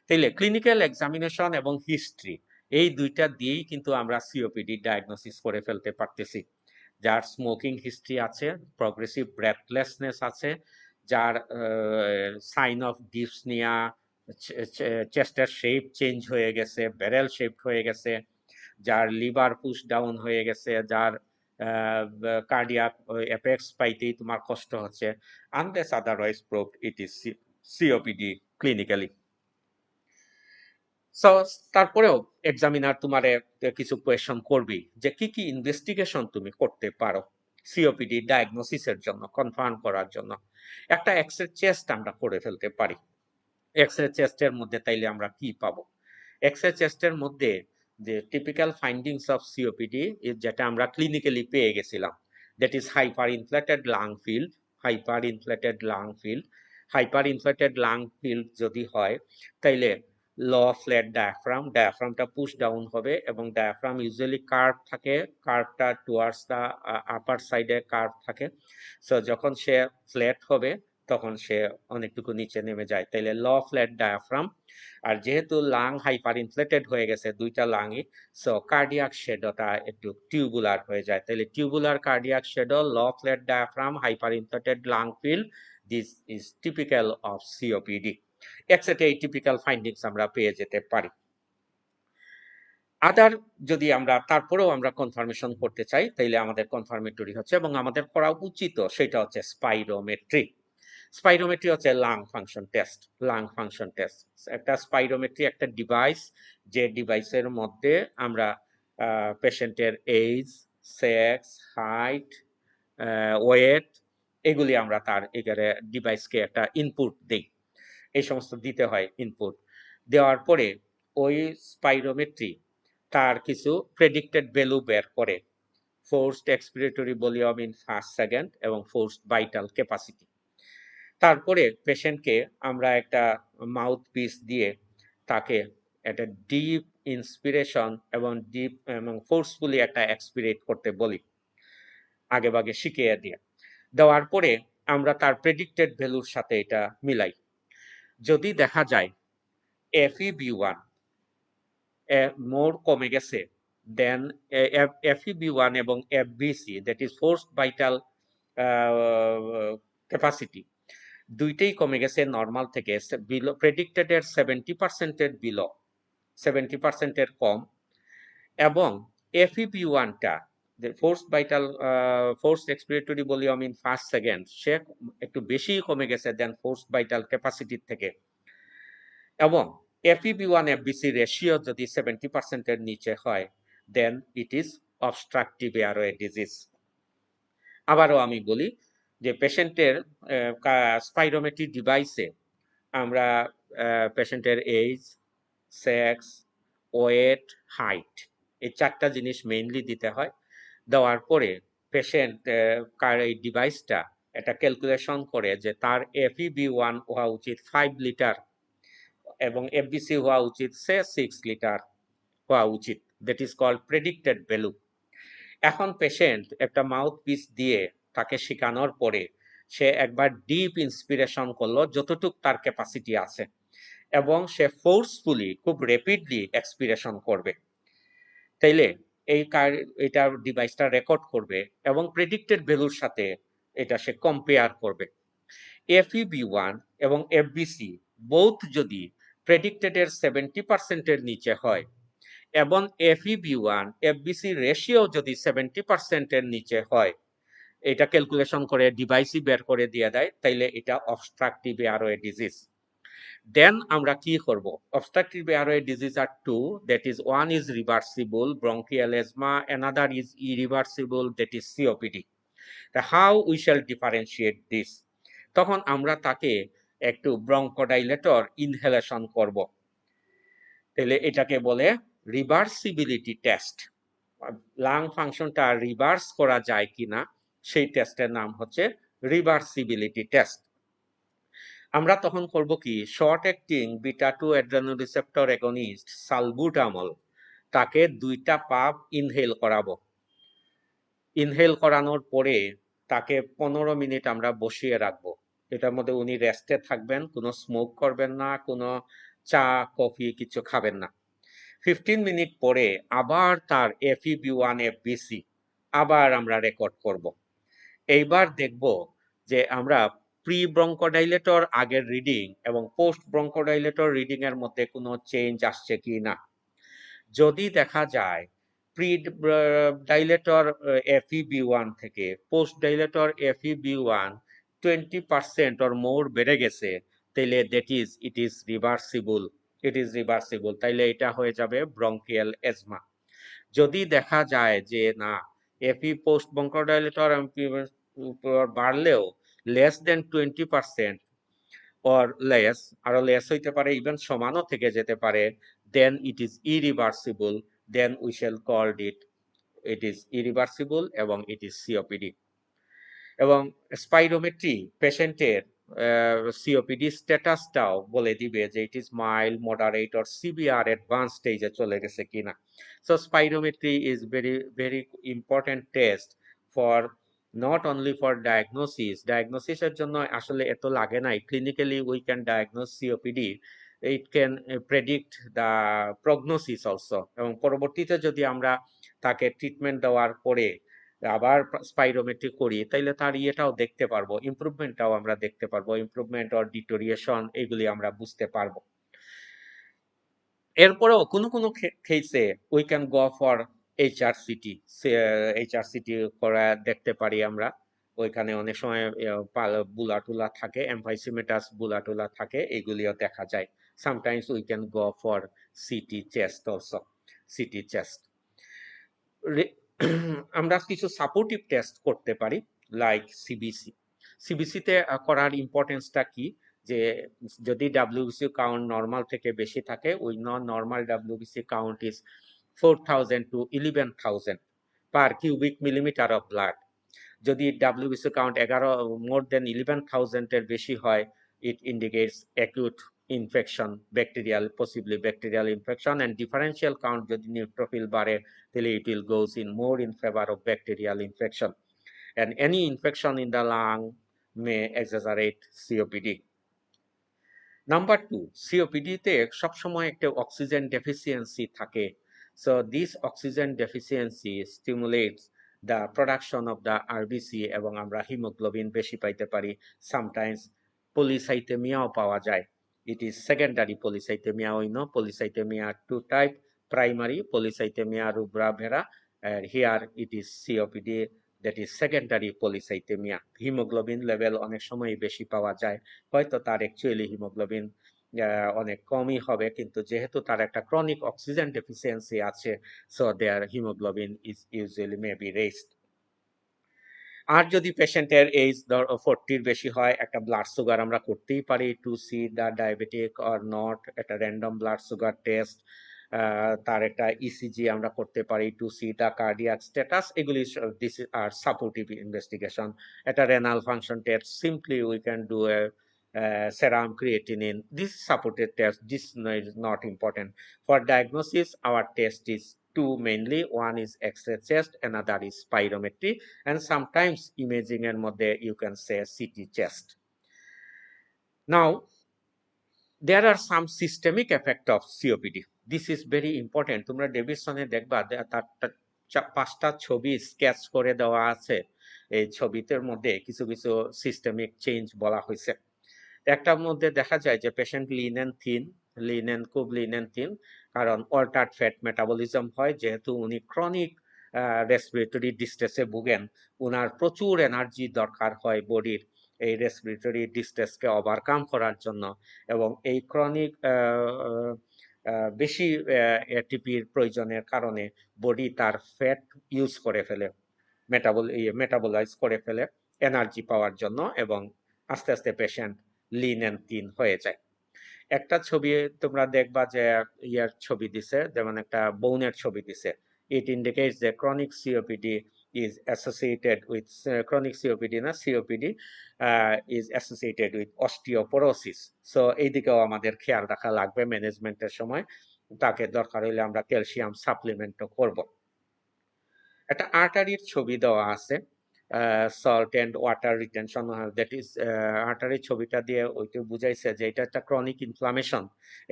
তাইলে clinical examination এবং history, এই দুইটা দিয়েই কিন্তু আমরা সিওপিডি ডায়াগনোসিস করে ফেলতে পারতেছি। যার স্মোকিং হিস্ট্রি আছে, প্রগ্রেসিভ ব্রেথলেসনেস আছে, যার সাইন অফ ডিপসনিয়া, চেস্টের শেপ চেঞ্জ হয়ে গেছে, ব্যারেল শেপ হয়ে গেছে, যার লিভার পুশ ডাউন হয়ে গেছে, যার কার্ডিয়াক এপেক্স পাইতেই তোমার কষ্ট হচ্ছে, unless otherwise proved it is COPD clinically. So তারপরেও এক্সামিনার তোমারে কিছু কোয়েশন করবি যে কি কি ইনভেস্টিগেশন তুমি করতে পারো সিওপিডি ডায়াগনোসিসের জন্য, কনফার্ম করার জন্য। একটা এক্সরে চেস্ট আমরা করে ফেলতে পারি। এক্সরে চেস্টের মধ্যে তাইলে আমরা কি পাবো? এক্সরে চেস্টের মধ্যে যে টিপিক্যাল ফাইন্ডিংস অফ সিওপিডি যেটা আমরা ক্লিনিক্যালি পেয়ে গেছিলাম, that is hyper inflated lung field. Hyper inflated lung field যদি হয় তাইলে লো ফ্ল্যাট ডায়াফ্রামটা পুশ ডাউন হবে এবং ডায়াফ্রাম ইউজুয়ালি কার্ভ থাকে, কার্ভটা টুয়ার্ডস দ্য আপার সাইডে কার্ভ থাকে। সো যখন সে ফ্ল্যাট হবে তখন সে অনেকটুকু নিচে নেমে যায়, তাইলে লো ফ্ল্যাট ডায়াফ্রাম। আর যেহেতু লাং হাইপার ইনফ্লেটেড হয়ে গেছে দুইটা লাংই, সো কার্ডিয়াক শেডোটা একটু টিউবুলার হয়ে যায়। তাহলে tubular cardiac shadow, low flat diaphragm, hyper inflated lung field, this is typical of COPD. X ray এই টিপিক্যাল ফাইন্ডিংস আমরা পেয়ে যেতে পারি। আদার যদি আমরা তারপরেও আমরা কনফার্মেশন করতে চাই তাইলে আমাদের কনফার্মেটরি হচ্ছে, এবং আমাদের করা উচিত সেটা হচ্ছে স্পাইরোমেট্রি। স্পাইরোমেট্রি হচ্ছে লাং ফাংশন টেস্ট। একটা স্পাইরোমেট্রি একটা ডিভাইস, যে ডিভাইসের মধ্যে আমরা পেশেন্টের এজ, সেক্স, হাইট, ওয়েট, এগুলি আমরা তার এখানে ডিভাইসকে একটা ইনপুট দিই। এই সমস্ত দিতে হয় ইনপুট। দেওয়ার পরে ওই স্পাইরোমেট্রি তার কিছু প্রেডিক্টেড ভ্যালু বের করে, forced expiratory volume in first second এবং ফোর্সড ভাইটাল ক্যাপাসিটি। তারপরে পেশেন্টকে আমরা একটা মাউথ পিস দিয়ে তাকে একটা ডিপ ইন্সপিরেশন এবং ডিপ এবং ফোর্সফুলি একটা এক্সপিরেট করতে বলি, আগে ভাগে শিখিয়ে দিয়ে। দেওয়ার পরে আমরা তার প্রেডিক্টেড ভ্যালুর সাথে এটা মিলাই। যদি দেখা যায় FEV1 মোর কমে গেছে দেন FEV1 এবং FVC, that is forced vital capacity, দুইটাই কমে গেছে নর্মাল থেকে বিলো প্রেডিক্টেডের 70%-এর বিলো, 70%-এর কম, এবং FEV1টা forced expiratory volume in 1 second সে একটু বেশি কমে গেছে দেন ফোর্সড ভাইটাল ক্যাপাসিটির থেকে, এবং FEV1 FVC রেশিও যদি 70% এর নিচে হয় then it is obstructive airway disease. আবারও আমি বলি যে পেশেন্টের স্পাইরোমেট্রি ডিভাইসে আমরা পেশেন্টের এজ, সেক্স, ওয়েট, হাইট এই 4টা জিনিস মেইনলি দিতে হয়। দেওয়ার পরে পেশেন্ট এই ডিভাইসটা এটা ক্যালকুলেশন করে যে তার FEV1 হওয়া উচিত 5 লিটার এবং FVC হওয়া উচিত 6 লিটার হওয়া উচিত। That is called predicted value. এখন পেশেন্ট একটা মাউথ পিস দিয়ে তাকে শেখানোর পরে সে একবার ডিপ ইন্সপিরেশন করলো যতটুক তার ক্যাপাসিটি আছে, এবং সে ফোর্সফুলি খুব র্যাপিডলি এক্সপিরেশন করবে। তাইলে এটা ডিভাইসটা রেকর্ড করবে এবং প্রেডিক্টেড ভ্যালুর সাথে এটা সে কম্পেয়ার করবে। FEV1 এবং FVC বোথ যদি প্রেডিক্টেড এর 70% এর নিচে হয় এবং FEV1 FVC রেশিও যদি 70% এর নিচে হয়, এটা ক্যালকুলেশন করে ডিভাইসই বের করে দিয়ে দেয়, তাইলে এটা অবস্ট্রাকটিভ এয়ারওয়ে ডিজিজ। দেন আমরা কি করব? Obstructive airway disease are two, that is one is reversible bronchial asthma, another is irreversible, that is COPD। How we shall differentiate this? তখন আমরা তাকে একটু ব্রঙ্কোডাইলেটর ইনহেলেশন করব। তাহলে এটাকে বলে রিভার্সিবিলিটি টেস্ট। লাং ফাংশনটা রিভার্স করা যায় কিনা সেই টেস্টের নাম হচ্ছে রিভার্সিবিলিটি টেস্ট। আমরা তখন করব কি, short acting beta 2 adrenoreceptor agonist salbutamol তাকে 2টা পাফ ইনহেল করাবো। ইনহেল করানোর পরে তাকে 15 মিনিট আমরা বসিয়ে রাখবো। এটার মধ্যে উনি রেস্টে থাকবেন, কোনো স্মোক করবেন না, কোনো চা কফি কিছু খাবেন না। 15 মিনিট পরে আবার তার FEV1 FVC আবার আমরা রেকর্ড করব। এইবার দেখব যে আমরা প্রি ব্রঙ্কোডাইলেটর আগের রিডিং এবং পোস্ট ব্রঙ্কোডাইলেটর রিডিং এর মধ্যে কোনো চেঞ্জ আসছে কি না। যদি দেখা যায় প্রি ডাইলেটর FEV1 থেকে post dilator FEV1 20% or more বেড়ে গেছে, তাইলে ইট ইজ রিভার্সিবল, তাইলে এটা হয়ে যাবে ব্রঙ্কিয়াল এজমা। যদি দেখা যায় যে না, পোস্ট ব্রঙ্কোডাইলেটর বাড়লেও লেস দেন 20% অর লেস, আরো লেস হইতে পারে, ইভেন সমানও থেকে যেতে পারে, then it is irreversible, then we shall called it is irreversible এবং ইট ইজ COPD। এবং স্পাইরোমেট্রি পেশেন্টের COPD স্ট্যাটাসটাও বলে দিবে যে it is mild, moderate or severe advance স্টেজে চলে গেছে কিনা। So spirometry is very important test for not only for ডায়াগনোসিসের জন্য আসলে এত লাগে নাই। Clinically we can diagnose COPD, it can predict the prognosis also, এবং পরবর্তীতে যদি আমরা তাকে ট্রিটমেন্ট দেওয়ার পরে আবার স্পাইরোমেট্রি করি তাইলে তার ইয়েটাও দেখতে পারবো, ইমপ্রুভমেন্টটাও আমরা দেখতে পারবো, ইমপ্রুভমেন্ট অর ডিটোরিয়েশন এগুলি আমরা বুঝতে পারবো। এরপরেও কোনো কোনো কেসে we can go for HRCT করা দেখতে পারি আমরা। ওইখানে অনেক সময় বুলাটুলা থাকে, এমফাইসিমেটাস বুলাটুলা থাকে, এগুলিও দেখা যায়। Sometimes we can go for CT chest also, CT chest. আমরা কিছু সাপোর্টিভ টেস্ট করতে পারি লাইক সিবিসিতে করার ইম্পর্টেন্সটা কি, যে যদি WBC কাউন্ট নর্মাল থেকে বেশি থাকে, we know normal WBC count is 4000 to 11,000 per cubic millimetre of blood. যদি WBC কাউন্ট মোর দেন 11,000 এর বেশি হয়, it indicates acute infection, possibly bacterial infection, and differential count যদি neutrophil বাড়ে তাহলে it will goes in more in favor of bacterial infection, and any infection in the lung may exacerbate COPD. Number 2, COPD তে সবসময় একটা oxygen deficiency থাকে। So this oxygen deficiency stimulates the production of the RBC এবং আমরা haemoglobin বেশি পাইতে পারি। Sometimes polycythemiaও পাওয়া যায়। It is secondary polycythemia. We know polycythemia 2 type, primary polycythemia rubra vera here it is COPD, that is secondary polycythaemia. Haemoglobin level অনেক সময় বেশি পাওয়া যায়, হয়তো তার অ্যাকচুয়ালি হিমোগ্লোবিন অনেক কমই হবে, কিন্তু যেহেতু তার একটা ক্রনিক অক্সিজেন ডেফিসিয়েন্সি আছে, so there haemoglobin is usually may be raised. আর যদি পেশেন্টের এইজ 40 বেশি হয়, একটা ব্লাড সুগার আমরা করতেই পারি to see the diabetic or not, একটা র্যান্ডম ব্লাড সুগার টেস্ট, তার একটা ইসিজি আমরা করতে পারি to see the cardiac status. এগুলি দিস আর সাপোর্টিভ ইনভেস্টিগেশন। একটা renal function test, simply we can do a serum creatinine. This supported test, this is not important. For diagnosis, our test is two mainly. One is X-ray chest, another is spirometry, and sometimes imaging এর মধ্যে you can say CT chest. Now, there are some systemic effect of COPD. This is very important. তোমরা ডেভিডসনে দেখবা তার 5টা ছবি sketch করে দেওয়া আছে। এই ছবিতের মধ্যে কিছু কিছু সিস্টেমিক চেঞ্জ বলা হয়েছে। একটার মধ্যে দেখা যায় যে পেশেন্ট লিন অ্যান্ড থিন, খুব লিন অ্যান্ড থিন, কারণ অল্টার্ড ফ্যাট মেটাবলিজম হয়, যেহেতু উনি ক্রনিক রেসপিরেটরি ডিস্ট্রেসে ভুগেন, উনার প্রচুর এনার্জি দরকার হয় বডির এই রেসপিরেটরি ডিস্ট্রেসকে ওভারকাম করার জন্য, এবং এই ক্রনিক বেশি এটিপির প্রয়োজনের কারণে বডি তার ফ্যাট ইউজ করে ফেলে, মেটাবলাইজ করে ফেলে এনার্জি পাওয়ার জন্য, এবং আস্তে আস্তে পেশেন্ট লিন অ্যান্ড থিন হয়ে যায়। একটা ছবি তোমরা দেখবা যে ইয়ার ছবি দিছে, যেমন একটা বোনের ছবি দিছে। ইট ইন্ডিকেটস যে chronic COPD is associated with chronic COPD না COPD is associated with osteoporosis. So এই দিকেও আমাদের খেয়াল রাখা লাগবে ম্যানেজমেন্টের সময়। তাকে দরকার হলে আমরা ক্যালসিয়াম সাপ্লিমেন্টও করব। একটা আর্টারির ছবি দেওয়া আছে, salt and water retention, that is আর্টারির ছবিটা দিয়ে ওইটা বুঝাইছে যে এটা একটা ক্রনিক ইনফ্লামেশন।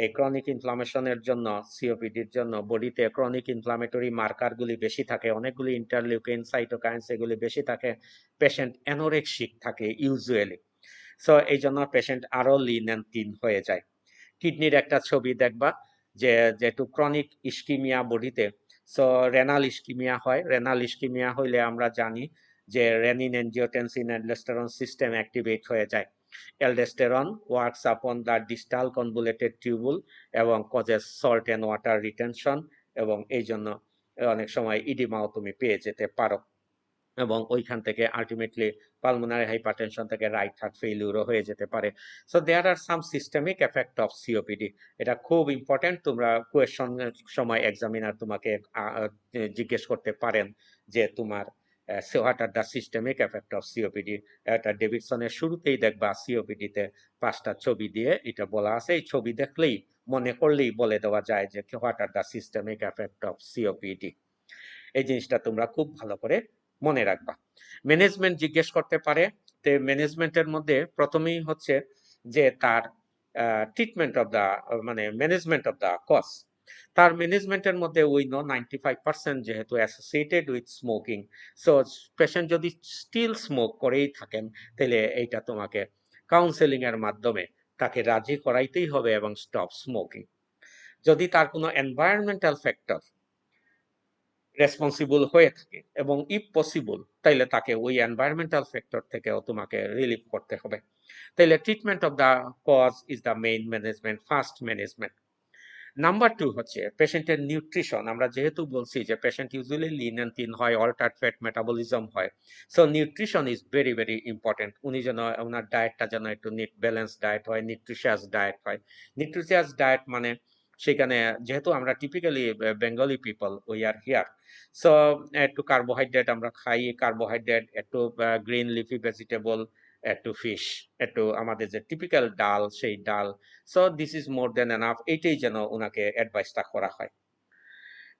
এই ক্রনিক ইনফ্লামেশনের জন্য, সিওপিডির জন্য বডিতে ক্রনিক ইনফ্লামেটরি মার্কারগুলি বেশি থাকে, অনেকগুলি ইন্টারলিউকিন, সাইটোকাইন্স এগুলি বেশি থাকে, পেশেন্ট অ্যানোরেক্সিক থাকে ইউজুয়ালি। সো এই জন্য পেশেন্ট আরো লিন অ্যান্ড থিন হয়ে যায়। কিডনির একটা ছবি দেখবা যে যেহেতু ক্রনিক ইস্কিমিয়া বডিতে, সো রেনাল ইস্কিমিয়া হয়। রেনাল ইস্কিমিয়া হইলে আমরা জানি যে renin, angiotensin, aldosterone system activate হয়ে যায়। Aldosterone works upon the distal convoluted tubule এবং causes salt and water retention, এবং এই জন্য অনেক সময় ইডিমাও তুমি পেয়ে যেতে পারো, এবং ওইখান থেকে আলটিমেটলি পালমোনারি হাইপারটেনশন থেকে রাইট হার্ট ফেইলিউরও হয়ে যেতে পারে। So there are some systemic effect of COPD. এটা খুব ইম্পর্টেন্ট। তোমরা কোয়েশনের সময় এক্সামিনার তোমাকে জিজ্ঞেস করতে পারেন যে তোমার what are the systemic effect of COPD. এটা ডেভিডসনের শুরুতেই দেখবা সিওপিডিতে 5টা ছবি দিয়ে এটা বলা আছে। এই ছবি দেখলেই, মনে করলেই বলে দেওয়া যায় যে what are the systemic effect of COPD. এই জিনিসটা তোমরা খুব ভালো করে মনে রাখবা। ম্যানেজমেন্ট জিজ্ঞেস করতে পারে। তো ম্যানেজমেন্টের মধ্যে প্রথমেই হচ্ছে যে তার ট্রিটমেন্ট অফ দা, মানে ম্যানেজমেন্ট অফ দা কজ। তার ম্যানেজমেন্টের মধ্যে উই নো 95% যেহেতু associated with smoking, so patient যদি স্টিল স্মোক করেই থাকেন, তাহলে এইটা তোমাকে কাউন্সেলিং এর মাধ্যমে তাকে রাজি করাইতেই হবে এবং স্টপ স্মোকিং। যদি তার কোনো এনভায়রনমেন্টাল ফ্যাক্টর রেসপন্সিবল হয়ে থাকে এবং ইফ পসিবল, তাইলে তাকে ওই এনভায়রনমেন্টাল ফ্যাক্টর থেকেও তোমাকে রিলিভ করতে হবে। তাইলে treatment of the cause is the main management, first management. Number 2 হচ্ছে পেশেন্টের নিউট্রিশন। আমরা যেহেতু বলছি যে patient usually lean and thin হয়, অল্টার্ড ফ্যাট মেটাবলিজম হয়, so nutrition is very very important. উনি যেন, ওনার ডায়েটটা যেন একটু ব্যালেন্স ডায়েট হয়, নিউট্রিশিয়াস ডায়েট হয়। নিউট্রিশিয়াস ডায়েট মানে সেখানে, যেহেতু আমরা typically Bengali people, we are here, so একটু কার্বোহাইড্রেট আমরা খাই, কার্বোহাইড্রেট, একটু গ্রিন লিফি ভেজিটেবল, একটু ফিশ, একটু আমাদের যে টিপিক্যাল ডাল, সেই ডাল। So this is more than enough. এইটাই যেন ওনাকে অ্যাডভাইসটা করা হয়।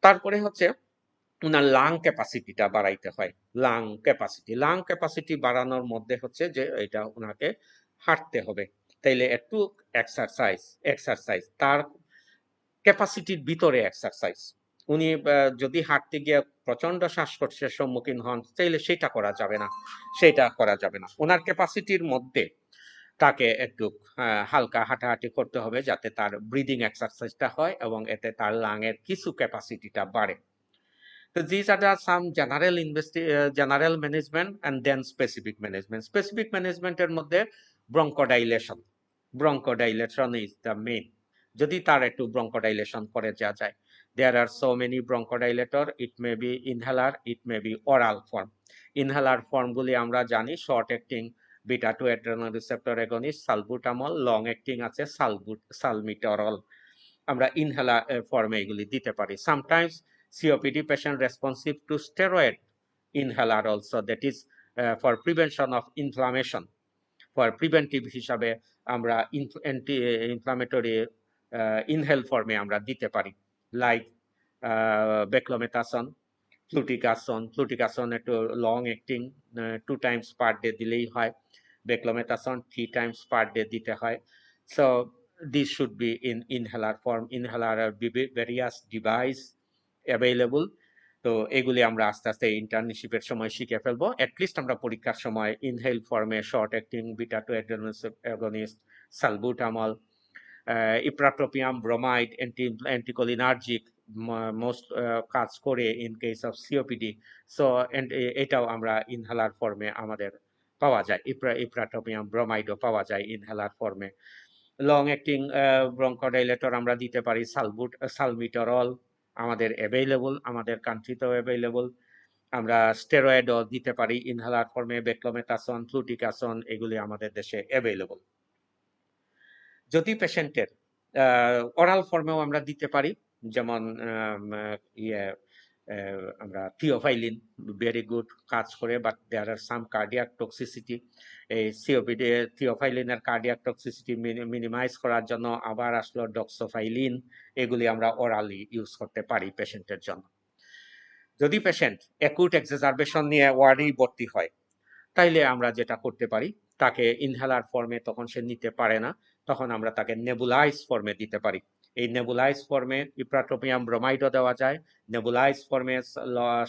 তারপরে হচ্ছে ওনার লাং ক্যাপাসিটিটা বাড়াইতে হয়। লাং ক্যাপাসিটি বাড়ানোর মধ্যে হচ্ছে যে এটা ওনাকে হাঁটতে হবে। তাইলে একটু এক্সারসাইজ তার ক্যাপাসিটির ভিতরে এক্সারসাইজ। উনি যদি হাঁটতে গিয়ে প্রচন্ড শ্বাসকষ্টের সম্মুখীন হন, তাইলে সেটা করা যাবে না। ওনার ক্যাপাসিটির মধ্যে তাকে একটু হালকা হাঁটাহাঁটি করতে হবে, যাতে তার ব্রিদিং এক্সারসাইজটা হয় এবং এতে তার লাংয়ের কিছু ক্যাপাসিটিটা বাড়ে। So these are the some general management and then specific management. Specific management এর মধ্যে bronchodilation. Bronchodilation is the main. যদি তার একটু bronchodilation করে যাওয়া যায়. There are so many bronchodilator. It may be inhaler, it may be oral form. Inhaler form গুলি আমরা জানি short acting beta 2 adrenal receptor agonist salbutamol, long acting আছে salmeterol. আমরা ইনহেলার ফর্মে এগুলি দিতে পারি। Sometimes COPD patient responsive to steroid inhaler also, that is for prevention of inflammation. For preventive হিসাবে আমরা অ্যান্টি ইনফ্লামেটরি ইনহেল ফর্মে আমরা দিতে পারি, লাইক বেক্লোমেথাসন, ফ্লুটিকাসন একটু long acting 2 times per day দিলেই হয়, বেক্লোমেথাসন 3 times per day দিতে হয়। So this should be in inhaler form. Inhaler are various device available. তো এগুলি আমরা আস্তে আস্তে ইন্টার্নশিপের সময় শিখে ফেলবো। অ্যাটলিস্ট আমরা পরীক্ষার সময় ইনহেল ফর্মে short acting beta 2 agonist, salbutamol, ipratropium bromide, anticholinergic most কাজ করে in case of COPD. So এটাও আমরা ইনহেলার ফর্মে আমাদের পাওয়া যায়, ইপ্রাটোপিয়াম ব্রোমাইডও পাওয়া যায় ইনহেলার ফর্মে। লং অ্যাক্টিং ব্রঙ্কোডাইলেটর আমরা দিতে পারি, সালমিটারল আমাদের অ্যাভেইলেবল, আমাদের কান্ট্রিতেও অ্যাভেইলেবল। আমরা স্টেরয়েডও দিতে পারি ইনহেলার ফর্মে, বেক্লোমেথাসন, ফ্লুটিকাসন এগুলি আমাদের দেশে অ্যাভেইলেবল। যদি পেশেন্টের অরাল ফর্মেও আমরা দিতে পারি, যেমন আমরা থিওফাইলিন ভেরি গুড কাজ করে, but there are some cardiac toxicity. এই সিওপিডি থিওফাইলিনের কার্ডিয়াক টক্সিসিটি মিনিমাইজ করার জন্য আবার আসলো ডক্সোফাইলিন, এগুলি আমরা অরালি ইউজ করতে পারি পেশেন্টের জন্য। যদি পেশেন্ট অ্যাকুট এক্সারবেশন নিয়ে ওয়ার্ডেই ভর্তি হয়, তাইলে আমরা যেটা করতে পারি, তাকে ইনহেলার ফর্মে তখন সে নিতে পারে না, তখন আমরা তাকে নেবুলাইজ ফর্মে দিতে পারি। এই নেবুলাইজ ফর্মে ইপ্রাটোপিয়াম ব্রোমাইডও দেওয়া যায়, নেবুলাইজ ফর্মে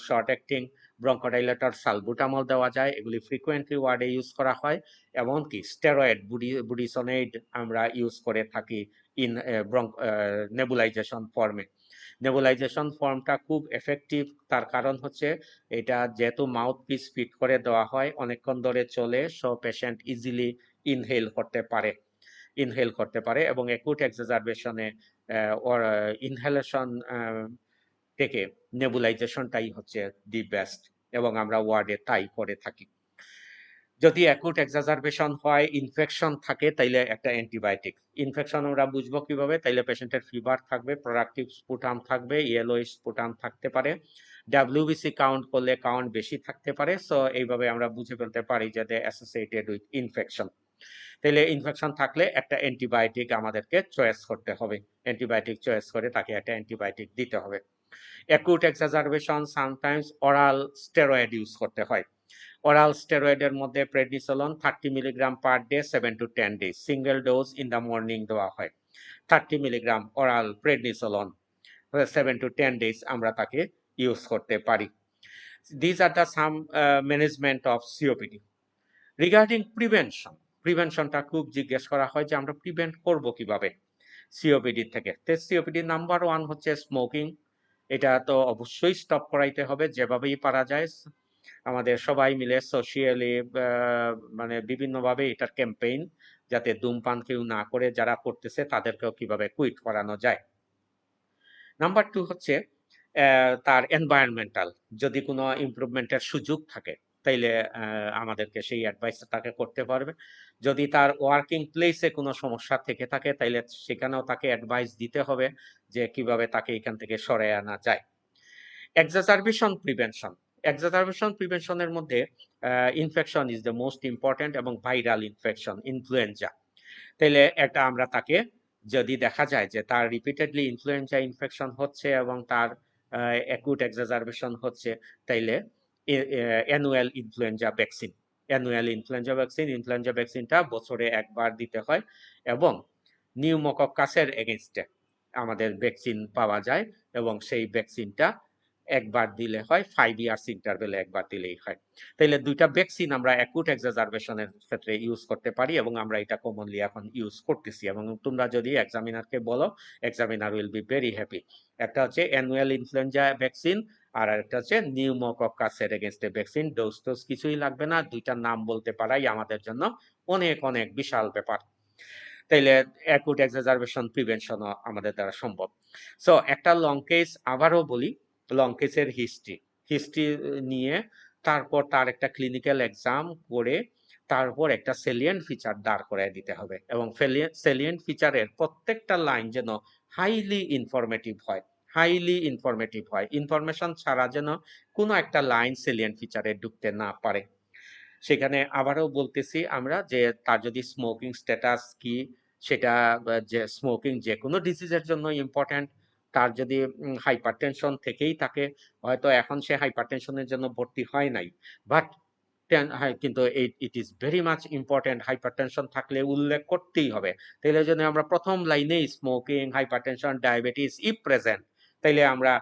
শর্ট অ্যাক্টিং ব্রঙ্কোডাইলেটর সালবুটামল দেওয়া যায়, এগুলি ফ্রিকুয়েন্টলি ওয়ার্ডে ইউজ করা হয়। এমনকি স্টেরয়েড বুডিসোনেড আমরা ইউজ করে থাকি ইন নেবুলাইজেশন ফর্মে। নেবুলাইজেশন ফর্মটা খুব এফেক্টিভ, তার কারণ হচ্ছে এটা যেহেতু মাউথ পিস ফিট করে দেওয়া হয়, অনেকক্ষণ ধরে চলে, সো পেশেন্ট ইজিলি ইনহেল করতে পারে এবং অ্যাকুট এক্সারবেশনে ইনহেলেশন থেকে নেবুলাইজেশনটাই হচ্ছে দি বেস্ট, এবং আমরা ওয়ার্ডে তাই করে থাকি। যদি অ্যাকুট এক্সারবেশন হয়, ইনফেকশন থাকে, তাইলে একটা অ্যান্টিবায়োটিক। ইনফেকশন আমরা বুঝবো কিভাবে? তাইলে পেশেন্টের ফিভার থাকবে, প্রোডাক্টিভ স্পুটাম থাকবে, ইয়েলোইশ স্পুটাম থাকতে পারে, ডাব্লিউবিসি কাউন্ট করলে কাউন্ট বেশি থাকতে পারে। সো এইভাবে আমরা বুঝে ফেলতে পারি যে দে অ্যাসোসিয়েটেড উইথ ইনফেকশন। তাহলে ইনফেকশন থাকলে একটা অ্যান্টিবায়োটিক আমাদেরকে চয়েস করতে হবে, অ্যান্টিবায়োটিক চয়েস করে তাকে একটা অ্যান্টিবায়োটিক দিতে হবে। Acute exacerbation sometimes oral steroid use করতে হয়। Oral স্টেরয়েডের মধ্যে prednisolone 30 milligram per day 7 to 10 days, single dose in the morning দেওয়া হয়। 30 milligram oral prednisolone 7 to 10 days আমরা তাকে ইউজ করতে পারি। These are the some management of COPD. Regarding প্রিভেনশনটা খুব জিজ্ঞেস করা হয় যে আমরা প্রিভেন্ট করব কিভাবে সিওপিডি থেকে। সিওপিডি নাম্বার 1 হচ্ছে স্মোকিং। এটা তো অবশ্যই স্টপ করাইতে হবে যেভাবেই পারা যায়। আমাদের সবাই মিলে সোশিয়ালি মানে বিভিন্নভাবে এটার ক্যাম্পেইন, যাতে ধূমপান কেউ না করে, যারা করতেছে তাদেরকেও কিভাবে কুইট করানো যায়। নাম্বার 2 হচ্ছে তার এনভায়রনমেন্টাল, যদি কোনো ইমপ্রুভমেন্টের সুযোগ থাকে তাইলে আমাদেরকে সেই অ্যাডভাইসটা তাকে করতে পারবে। যদি তার ওয়ার্কিং প্লেসে কোনো সমস্যা থেকে থাকে তাইলে সেখানেও তাকে অ্যাডভাইস দিতে হবে যে কিভাবে তাকে এখান থেকে সরায় আনা যায়। এক্সারবেশন প্রিভেনশনের মধ্যে infection is the most important, এবং ভাইরাল ইনফেকশন, ইনফ্লুয়েঞ্জা। তাইলে এটা আমরা তাকে, যদি দেখা যায় যে তার রিপিটেডলি ইনফ্লুয়েঞ্জা ইনফেকশন হচ্ছে এবং তার অ্যাকুট এক্সারবেশন হচ্ছে, তাইলে অ্যানুয়াল ইনফ্লুয়েঞ্জা ভ্যাকসিনটা বছরে একবার দিতে হয়, এবং নিউমোকক্কাসের এগেইনস্টে আমাদের ভ্যাকসিন পাওয়া যায়, এবং সেই ভ্যাকসিনটা একবার দিলে হয়, 5 ইয়ার্স ইন্টারভেলে একবার দিলেই হয়। তাইলে দুইটা ভ্যাকসিন আমরা অ্যাকুট এক্সাজারবেশনের ক্ষেত্রে ইউজ করতে পারি এবং আমরা এটা কমনলি এখন ইউজ করতেছি। এবং তোমরা যদি এক্সামিনারকে বলো, examiner will be very happy. একটা হচ্ছে অ্যানুয়াল ইনফ্লুয়েঞ্জা ভ্যাকসিন, আর একটা হচ্ছে নিউমোকক্কাসের এগেনস্টে ভ্যাকসিন। ডোজ টোজ কিছুই লাগবে না, দুইটার নাম বলতে পারাই আমাদের জন্য অনেক অনেক বিশাল ব্যাপার। তাইলে অ্যাকুট এক্সাজারবেশন প্রিভেনশনও আমাদের দ্বারা সম্ভব। সো একটা লং কেস আবারও বলি, লং কেসের হিস্ট্রি নিয়ে তারপর তার একটা ক্লিনিক্যাল এক্সাম করে তারপর একটা সেলিয়েন্ট ফিচার দাঁড় করায় দিতে হবে, এবং সেলিয়েন্ট ফিচারের প্রত্যেকটা লাইন যেন হাইলি ইনফরমেটিভ হয়, হাইলি ইনফরমেটিভ হয়, ইনফরমেশন ছাড়া যেন কোনো একটা লাইন সেলিয়েন্ট ফিচারে ঢুকতে না পারে। সেখানে আবারও বলতেছি আমরা যে তার যদি স্মোকিং স্ট্যাটাস কি সেটা, যে স্মোকিং যে কোনো ডিজিজের জন্য ইম্পর্ট্যান্ট। তার যদি হাইপারটেনশন থেকেই থাকে, হয়তো এখন সে হাইপারটেনশনের জন্য ভর্তি হয় নাই, বাট কিন্তু ইট is very much important, hypertension থাকলে উল্লেখ করতেই হবে। তাইলে যদি আমরা প্রথম লাইনেই smoking, hypertension, diabetes if present, তাইলে আমরা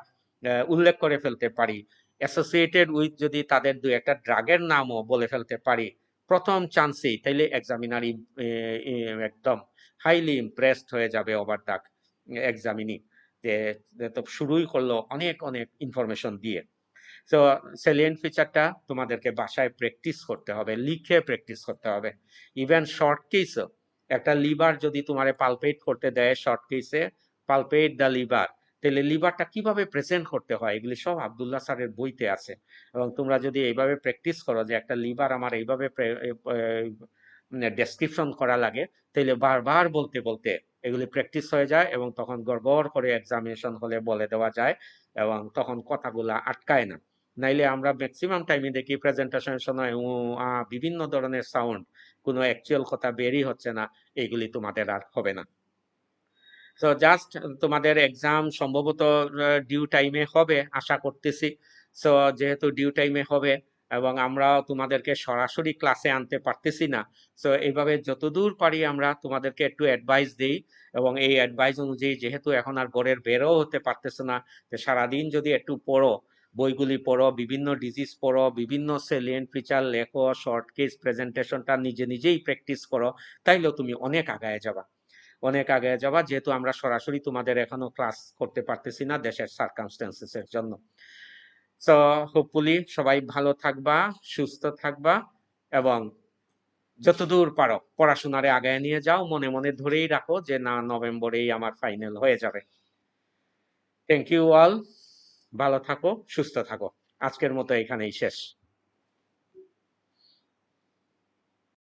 উল্লেখ করে ফেলতে পারি। অ্যাসোসিয়েটেড উইথ যদি তাদের দুই একটা ড্রাগের নামও বলে ফেলতে পারি প্রথম চান্সেই, তাইলে এক্সামিনার একদম হাইলি ইমপ্রেসড হয়ে যাবে ওভার দ্য এক্সামিনি, যে তো শুরুই করলো অনেক অনেক ইনফরমেশন দিয়ে। তো সেলিয়েন্ট ফিচারটা তোমাদেরকে বাসায় প্র্যাকটিস করতে হবে, লিখে প্র্যাকটিস করতে হবে। ইভেন শর্ট কেসও, একটা লিভার যদি তোমারে পালপেট করতে দেয় শর্ট কেসে, পালপেট দ্য লিভার, তাহলে লিভারটা কিভাবে প্রেজেন্ট করতে হয় এগুলি সব আব্দুল্লাহ স্যারের বইতে আছে। এবং তোমরা যদি এইভাবে প্র্যাকটিস করো যে একটা লিভার আমার এইভাবে ডেসক্রিপশন করা লাগে, তাহলে বারবার বলতে বলতে এগুলি প্র্যাকটিস হয়ে যায়, এবং তখন গড়গড় করে এক্সামিনেশন হলে বলে দেওয়া যায়, এবং তখন কথাগুলা আটকায় না। নাইলে আমরা ম্যাক্সিমাম টাইমে দেখি প্রেজেন্টেশনের সময় বিভিন্ন ধরনের সাউন্ড, কোনো অ্যাকচুয়াল কথা বেরই হচ্ছে না, এইগুলি তোমাদের আর হবে না। তো জাস্ট তোমাদের এক্সাম সম্ভবত ডিউ টাইমে হবে আশা করতেছি। সো যেহেতু ডিউ টাইমে হবে এবং আমরা তোমাদেরকে সরাসরি ক্লাসে আনতে পারতেছি না, সো এইভাবে যতদূর পারি আমরা তোমাদেরকে একটু অ্যাডভাইস দিই। এবং এই অ্যাডভাইস অনুযায়ী যেহেতু এখন আর ঘরের বেরও হতে পারতেছে না, যে সারাদিন যদি একটু পড়ো, বইগুলি পড়ো, বিভিন্ন ডিজিজ পড়ো, বিভিন্ন সেলিয়েন্ট ফিচার লেখো, শর্ট কেস প্রেজেন্টেশনটা নিজে নিজেই প্র্যাকটিস করো, তাইলেও তুমি অনেক আগায় যাবা, অনেক আগে যাবা, যেহেতু আমরা সরাসরি তোমাদের এখনো ক্লাস করতে পারতেছি না দেশের সার্কামস্টেন্সেস এর জন্য। সো হোপফুলি সবাই ভালো থাকবা, সুস্থ থাকবা, এবং যতদূর পারো পড়াশোনারে আগায় নিয়ে যাও, মনে মনে ধরেই রাখো যে না, নভেম্বরেই আমার ফাইনাল হয়ে যাবে। থ্যাংক ইউ অল, ভালো থাকো, সুস্থ থাকো। আজকের মতো এখানেই শেষ।